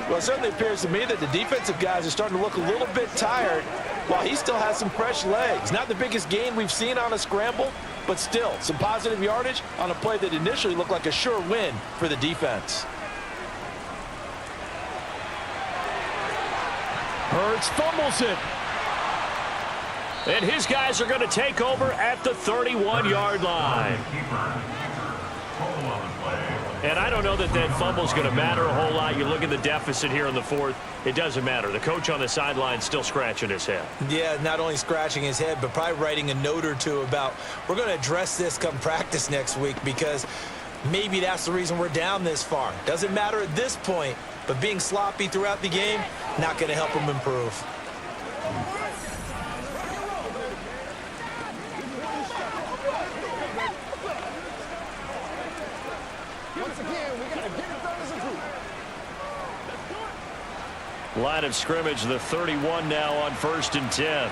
Well, it certainly appears to me that the defensive guys are starting to look a little bit tired while he still has some fresh legs. Not the biggest gain we've seen on a scramble, but still some positive yardage on a play that initially looked like a sure win for the defense. Hurts fumbles it. And his guys are going to take over at the 31-yard line. And I don't know that that fumble is going to matter a whole lot. You look at the deficit here in the 4th. It doesn't matter. The coach on the sideline still scratching his head. Yeah, not only scratching his head, but probably writing a note or two about we're going to address this come practice next week because maybe that's the reason we're down this far. Doesn't matter at this point, but being sloppy throughout the game, not going to help him improve. Line of scrimmage, the 31 now on 1st and 10.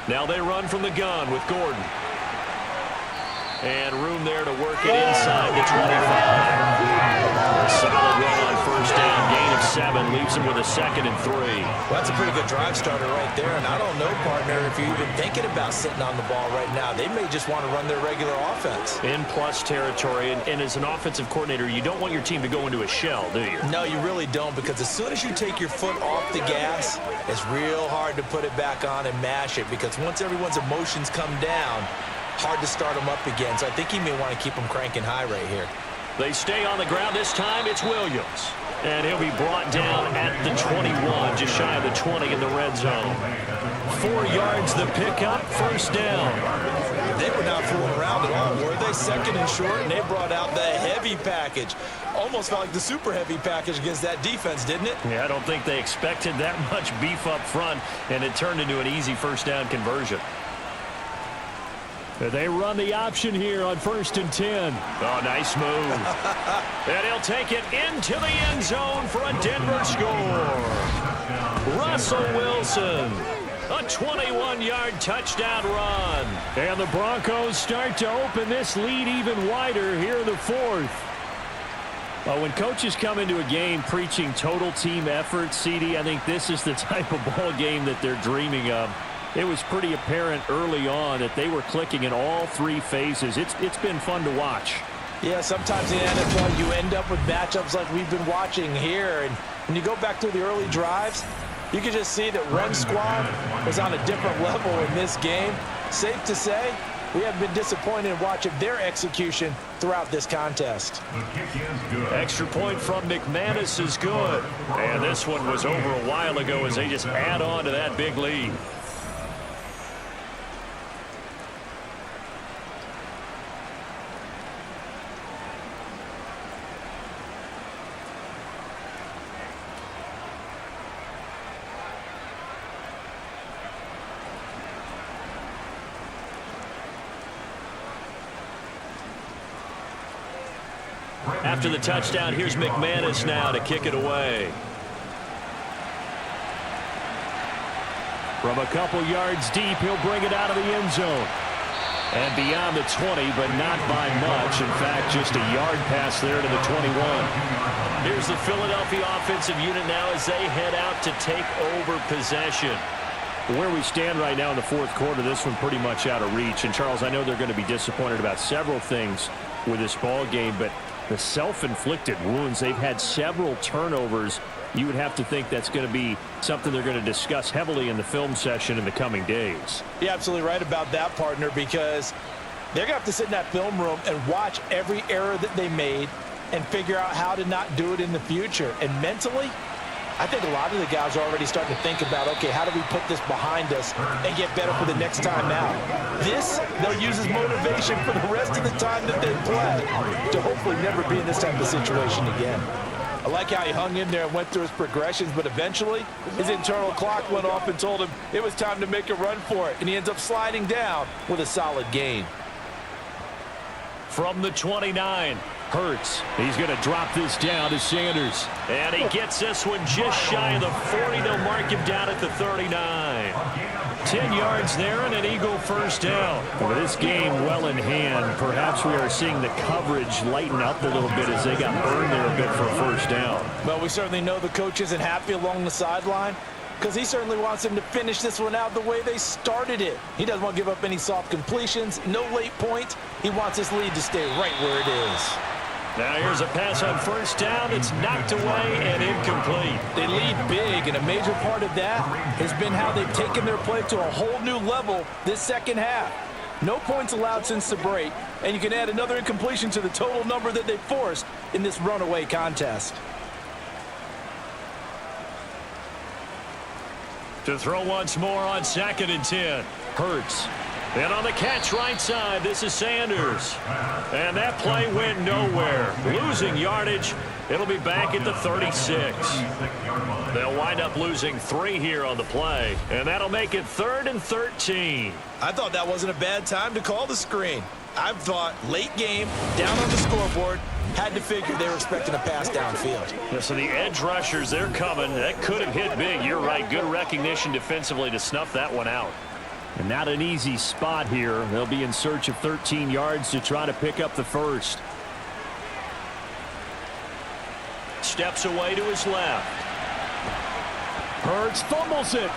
Now they run from the gun with Gordon. And room there to work it inside the 25. A solid run on 1st down, gain of 7, leaves him with a 2nd and 3. Well, that's a pretty good drive starter right there. And I don't know, partner, if you're even thinking about sitting on the ball right now. They may just want to run their regular offense. In plus territory, and as an offensive coordinator, you don't want your team to go into a shell, do you? No, you really don't, because as soon as you take your foot off the gas, it's real hard to put it back on and mash it, because once everyone's emotions come down, hard to start them up again. So I think he may want to keep them cranking high right here. They stay on the ground. This time it's Williams. And he'll be brought down at the 21, just shy of the 20 in the red zone. 4 yards the pickup, 1st down. They were not fooling around at all, were they? 2nd and short, and they brought out the heavy package. Almost felt like the super heavy package against that defense, didn't it? Yeah, I don't think they expected that much beef up front, and it turned into an easy 1st down conversion. They run the option here on 1st and 10. Oh, nice move. And he'll take it into the end zone for a Denver score. Russell Wilson, a 21-yard touchdown run. And the Broncos start to open this lead even wider here in the 4th. When coaches come into a game preaching total team effort, CD, I think this is the type of ball game that they're dreaming of. It was pretty apparent early on that they were clicking in all 3 phases. It's been fun to watch. Yeah, sometimes in the NFL you end up with matchups like we've been watching here. And when you go back through the early drives, you can just see that Run Squad was on a different level in this game. Safe to say, we have been disappointed in watching their execution throughout this contest. Extra point from McManus is good. And this one was over a while ago as they just add on to that big lead. After the touchdown, here's McManus now to kick it away. From a couple yards deep, he'll bring it out of the end zone. And beyond the 20, but not by much. In fact, just a yard pass there to the 21. Here's the Philadelphia offensive unit now as they head out to take over possession. Where we stand right now in the fourth quarter, this one pretty much out of reach. And, Charles, I know they're going to be disappointed about several things with this ball game, but the self-inflicted wounds, they've had several turnovers. You would have to think that's going to be something they're going to discuss heavily in the film session in the coming days. You're absolutely right about that, partner, because they're going to have to sit in that film room and watch every error that they made and figure out how to not do it in the future. And mentally, I think a lot of the guys are already starting to think about, okay, how do we put this behind us and get better for the next time out? This, they'll use as motivation for the rest of the time that they play to hopefully never be in this type of situation again. I like how he hung in there and went through his progressions, but eventually his internal clock went off and told him it was time to make a run for it, and he ends up sliding down with a solid gain. From the 29, Hurts. He's going to drop this down to Sanders. And he gets this one just shy of the 40. They'll mark him down at the 39. 10 yards there and an Eagle first down. With this game well in hand, perhaps we are seeing the coverage lighten up a little bit as they got burned there a bit for a first down. Well, we certainly know the coach isn't happy along the sideline because he certainly wants them to finish this one out the way they started it. He doesn't want to give up any soft completions, no late points. He wants this lead to stay right where it is. Now here's a pass on first down. It's knocked away and incomplete. They lead big, and a major part of that has been how they've taken their play to a whole new level this second half. No points allowed since the break, and you can add another incompletion to the total number that they forced in this runaway contest. To throw once more on 2nd and 10. Hurts. And on the catch right side, this is Sanders. And that play went nowhere. Losing yardage. It'll be back at the 36. They'll wind up losing 3 here on the play. And that'll make it 3rd and 13. I thought that wasn't a bad time to call the screen. I thought late game, down on the scoreboard, had to figure they were expecting a pass downfield. Yeah, so the edge rushers, they're coming. That could have hit big. You're right. Good recognition defensively to snuff that one out. And not an easy spot here. They'll be in search of 13 yards to try to pick up the first. Steps away to his left. Hurts fumbles it.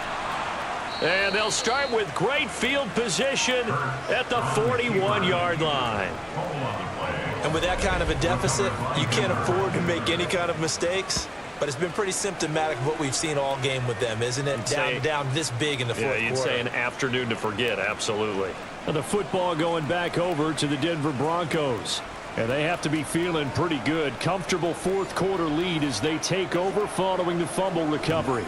And they'll start with great field position at the 41-yard line. And with that kind of a deficit, you can't afford to make any kind of mistakes. But it's been pretty symptomatic of what we've seen all game with them, isn't it? Down this big in the fourth quarter. Yeah, you'd say an afternoon to forget, absolutely. The football going back over to the Denver Broncos. And they have to be feeling pretty good. Comfortable fourth quarter lead as they take over following the fumble recovery.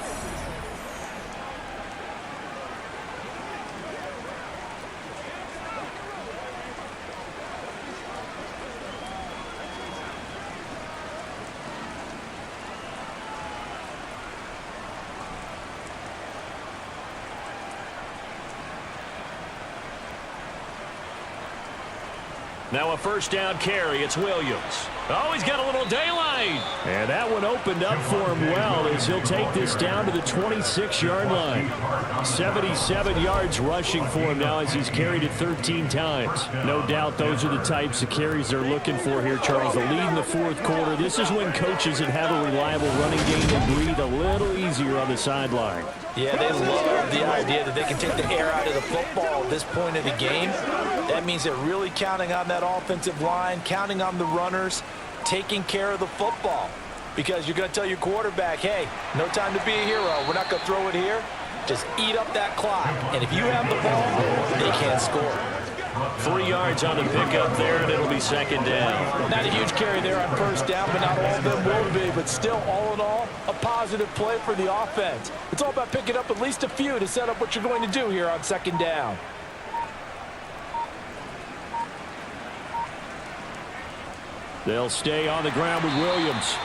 Now a first down carry. It's Williams. Oh, he's got a little daylight. And that one opened up for him well as he'll take this down to the 26-yard line. 77 yards rushing for him now as he's carried it 13 times. No doubt those are the types of carries they're looking for here, Charles. The lead in the fourth quarter. This is when coaches that have a reliable running game will breathe a little easier on the sideline. Yeah, they love the idea that they can take the air out of the football at this point of the game. That means they're really counting on that offensive line, counting on the runners, taking care of the football. Because you're going to tell your quarterback, hey, no time to be a hero. We're not going to throw it here. Just eat up that clock. And if you have the ball, they can't score. 3 yards on the pickup there, and it'll be second down. Not a huge carry there on first down, but not all of them will be. But still, all in all, a positive play for the offense. It's all about picking up at least a few to set up what you're going to do here on second down. They'll stay on the ground with Williams.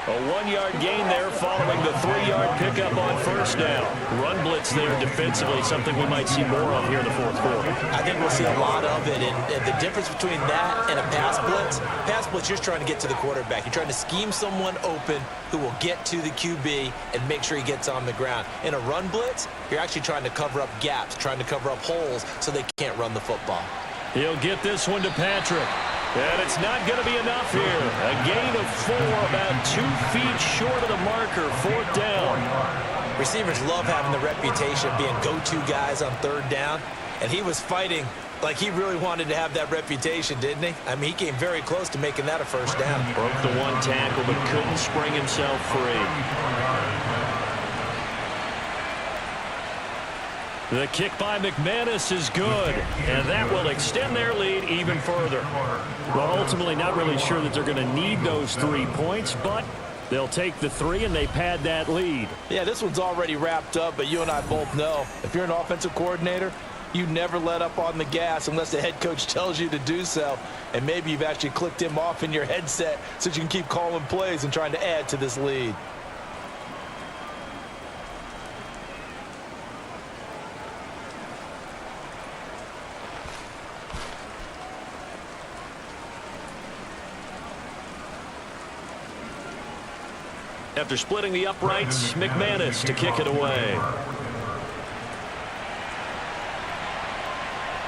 A 1-yard gain there following the 3-yard pickup on first down. Run blitz there defensively, something we might see more of here in the fourth quarter. I think we'll see a lot of it, and the difference between that and a pass blitz, you're just trying to get to the quarterback. You're trying to scheme someone open who will get to the QB and make sure he gets on the ground. In a run blitz, you're actually trying to cover up gaps, trying to cover up holes so they can't run the football. He'll get this one to Patrick. And it's not going to be enough here. A gain of 4, about 2 feet short of the marker, 4th down. Receivers love having the reputation of being go-to guys on 3rd down, and he was fighting like he really wanted to have that reputation, didn't he? I mean, he came very close to making that a first down. Broke the 1 tackle, but couldn't spring himself free. The kick by McManus is good, and that will extend their lead even further. Well, ultimately, not really sure that they're going to need those 3 points, but they'll take the 3 and they pad that lead. Yeah, this one's already wrapped up, but you and I both know if you're an offensive coordinator, you never let up on the gas unless the head coach tells you to do so. And maybe you've actually clicked him off in your headset so you can keep calling plays and trying to add to this lead. After splitting the uprights, McManus to kick it away.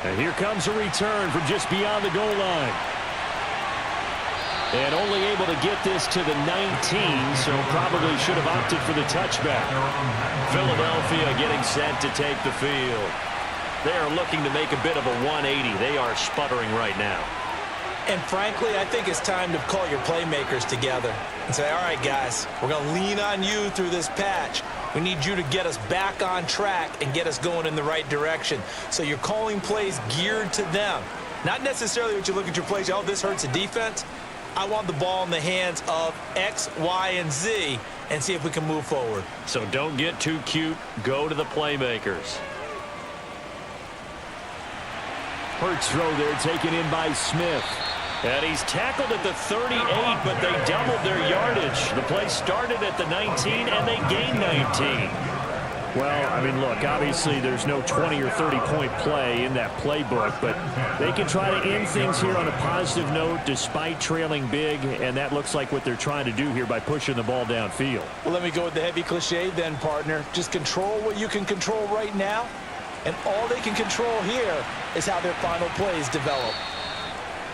And here comes a return from just beyond the goal line. And only able to get this to the 19, so probably should have opted for the touchback. Philadelphia getting set to take the field. They are looking to make a bit of a 180. They are sputtering right now. And frankly, I think it's time to call your playmakers together and say, all right, guys, we're going to lean on you through this patch. We need you to get us back on track and get us going in the right direction. So you're calling plays geared to them. Not necessarily what you look at your plays, oh, this hurts the defense. I want the ball in the hands of X, Y, and Z and see if we can move forward. So don't get too cute. Go to the playmakers. Hurts throw there taken in by Smith. And he's tackled at the 38, but they doubled their yardage. The play started at the 19, and they gained 19. Well, I mean, look, obviously there's no 20 or 30-point play in that playbook, but they can try to end things here on a positive note despite trailing big, and that looks like what they're trying to do here by pushing the ball downfield. Well, let me go with the heavy cliche then, partner. Just control what you can control right now, and all they can control here is how their final plays develop.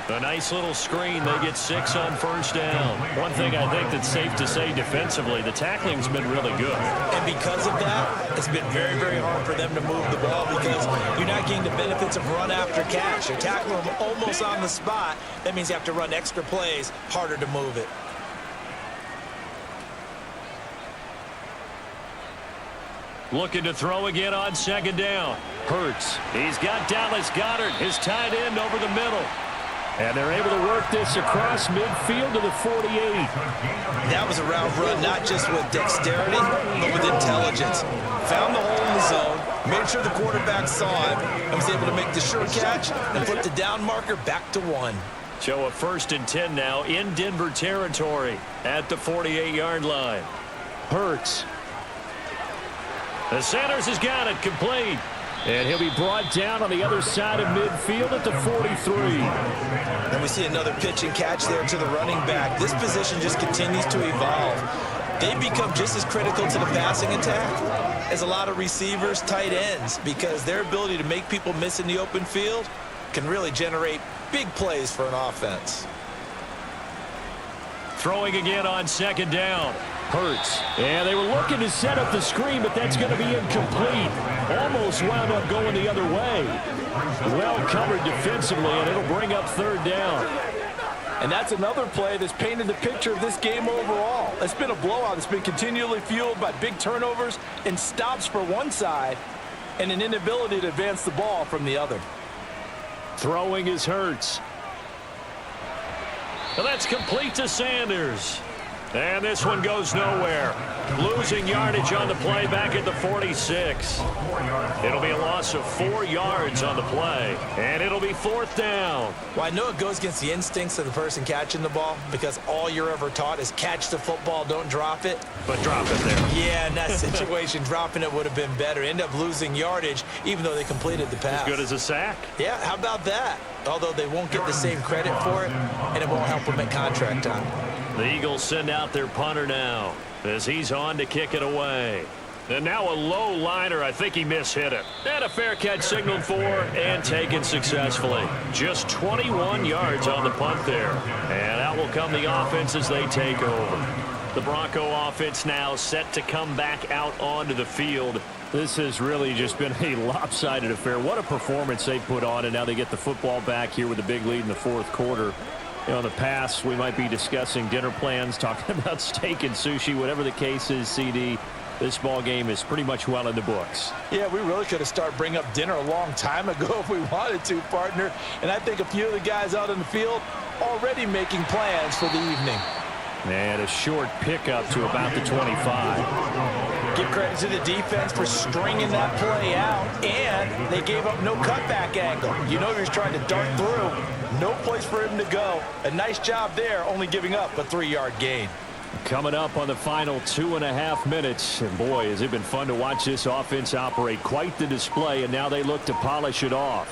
A nice little screen. They get 6 on first down. One thing I think that's safe to say defensively, the tackling's been really good. And because of that, it's been very, very hard for them to move the ball because you're not getting the benefits of run after catch. You're tackling them almost on the spot. That means you have to run extra plays, harder to move it. Looking to throw again on second down. Hurts. He's got Dallas Goedert, his tight end, over the middle. And they're able to work this across midfield to the 48. That was a route run, not just with dexterity, but with intelligence. Found the hole in the zone, made sure the quarterback saw him, and was able to make the sure catch and put the down marker back to 1. So a 1st and 10 now in Denver territory at the 48-yard line. Hurts. The Sanders has got it complete. And he'll be brought down on the other side of midfield at the 43. And we see another pitch and catch there to the running back. This position just continues to evolve. They become just as critical to the passing attack as a lot of receivers, tight ends, because their ability to make people miss in the open field can really generate big plays for an offense. Throwing again on second down. Hurts. And they were looking to set up the screen, but that's going to be incomplete. Almost wound up going the other way. Well covered defensively, and it'll bring up 3rd down. And that's another play that's painted the picture of this game overall. It's been a blowout. It's been continually fueled by big turnovers and stops for one side and an inability to advance the ball from the other. Throwing is Hurts. Well, that's complete to Sanders. And this one goes nowhere. Losing yardage on the play back at the 46. It'll be a loss of 4 yards on the play. And it'll be 4th down. Well, I know it goes against the instincts of the person catching the ball because all you're ever taught is catch the football, don't drop it. But drop it there. Yeah, in that situation, dropping it would have been better. End up losing yardage even though they completed the pass. As good as a sack. Yeah, how about that? Although they won't get the same credit for it, and it won't help them at contract time. The Eagles send out their punter now as he's on to kick it away. And now a low liner. I think he mishit it. And a fair catch signaled for and taken successfully. Just 21 yards on the punt there. And out will come the offense as they take over. The Bronco offense now set to come back out onto the field. This has really just been a lopsided affair. What a performance they put on, and now they get the football back here with a big lead in the 4th quarter. You know, in the past, we might be discussing dinner plans, talking about steak and sushi, whatever the case is, CD. This ball game is pretty much well in the books. Yeah, we really could have started bringing up dinner a long time ago if we wanted to, partner. And I think a few of the guys out in the field already making plans for the evening. And a short pickup to about the 25. Give credit to the defense for stringing that play out, and they gave up no cutback angle. You know he was trying to dart through. No place for him to go. A nice job there, only giving up a 3-yard gain. Coming up on the final 2.5 minutes. And boy, has it been fun to watch this offense operate. Quite the display, and now they look to polish it off.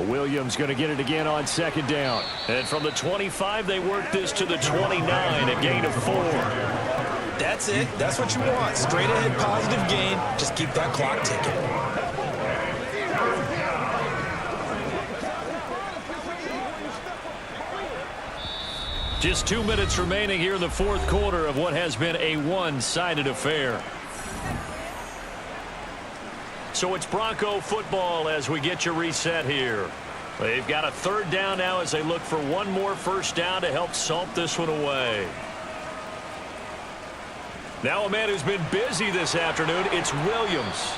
Williams going to get it again on 2nd down. And from the 25, they work this to the 29, a gain of 4. That's it. That's what you want. Straight ahead positive gain. Just keep that clock ticking. Just 2 minutes remaining here in the 4th quarter of what has been a one-sided affair. So it's Bronco football as we get you reset here. They've got a 3rd down now as they look for one more 1st down to help salt this one away. Now a man who's been busy this afternoon, it's Williams.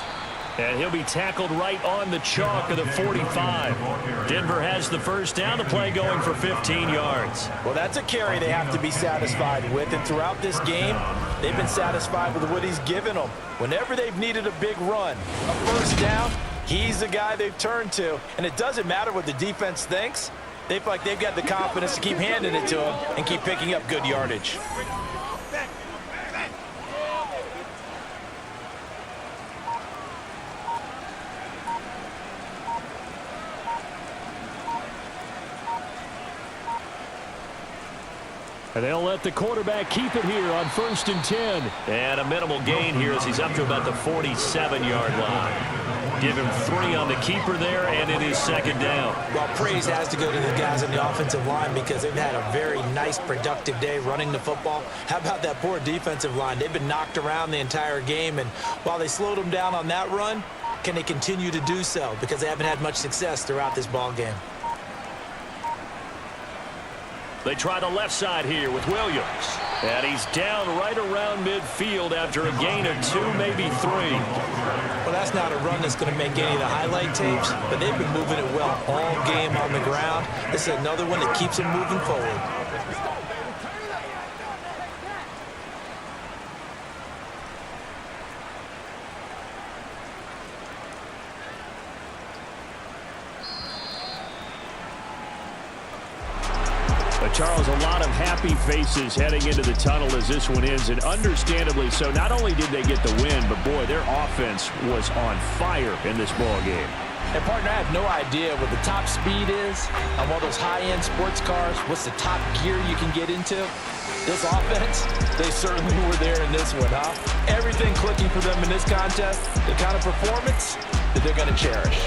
And he'll be tackled right on the chalk of the 45. Denver has the 1st down, the play going for 15 yards. Well, that's a carry they have to be satisfied with. And throughout this game, they've been satisfied with what he's given them. Whenever they've needed a big run, a 1st down, he's the guy they've turned to. And it doesn't matter what the defense thinks. They feel like they've got the confidence to keep handing it to him and keep picking up good yardage. And they'll let the quarterback keep it here on 1st and 10. And a minimal gain here as he's up to about the 47-yard line. Give him 3 on the keeper there, and it is 2nd down. Well, praise has to go to the guys on the offensive line because they've had a very nice, productive day running the football. How about that poor defensive line? They've been knocked around the entire game, and while they slowed them down on that run, can they continue to do so? Because they haven't had much success throughout this ball game. They try the left side here with Williams. And he's down right around midfield after a gain of 2, maybe 3. Well, that's not a run that's going to make any of the highlight tapes, but they've been moving it well all game on the ground. This is another one that keeps them moving forward. Charles, a lot of happy faces heading into the tunnel as this one ends, and understandably so. Not only did they get the win, but boy, their offense was on fire in this ball game. And partner, I have no idea what the top speed is on one of those high-end sports cars. What's the top gear you can get into? This offense, they certainly were there in this one, huh? Everything clicking for them in this contest, the kind of performance that they're going to cherish.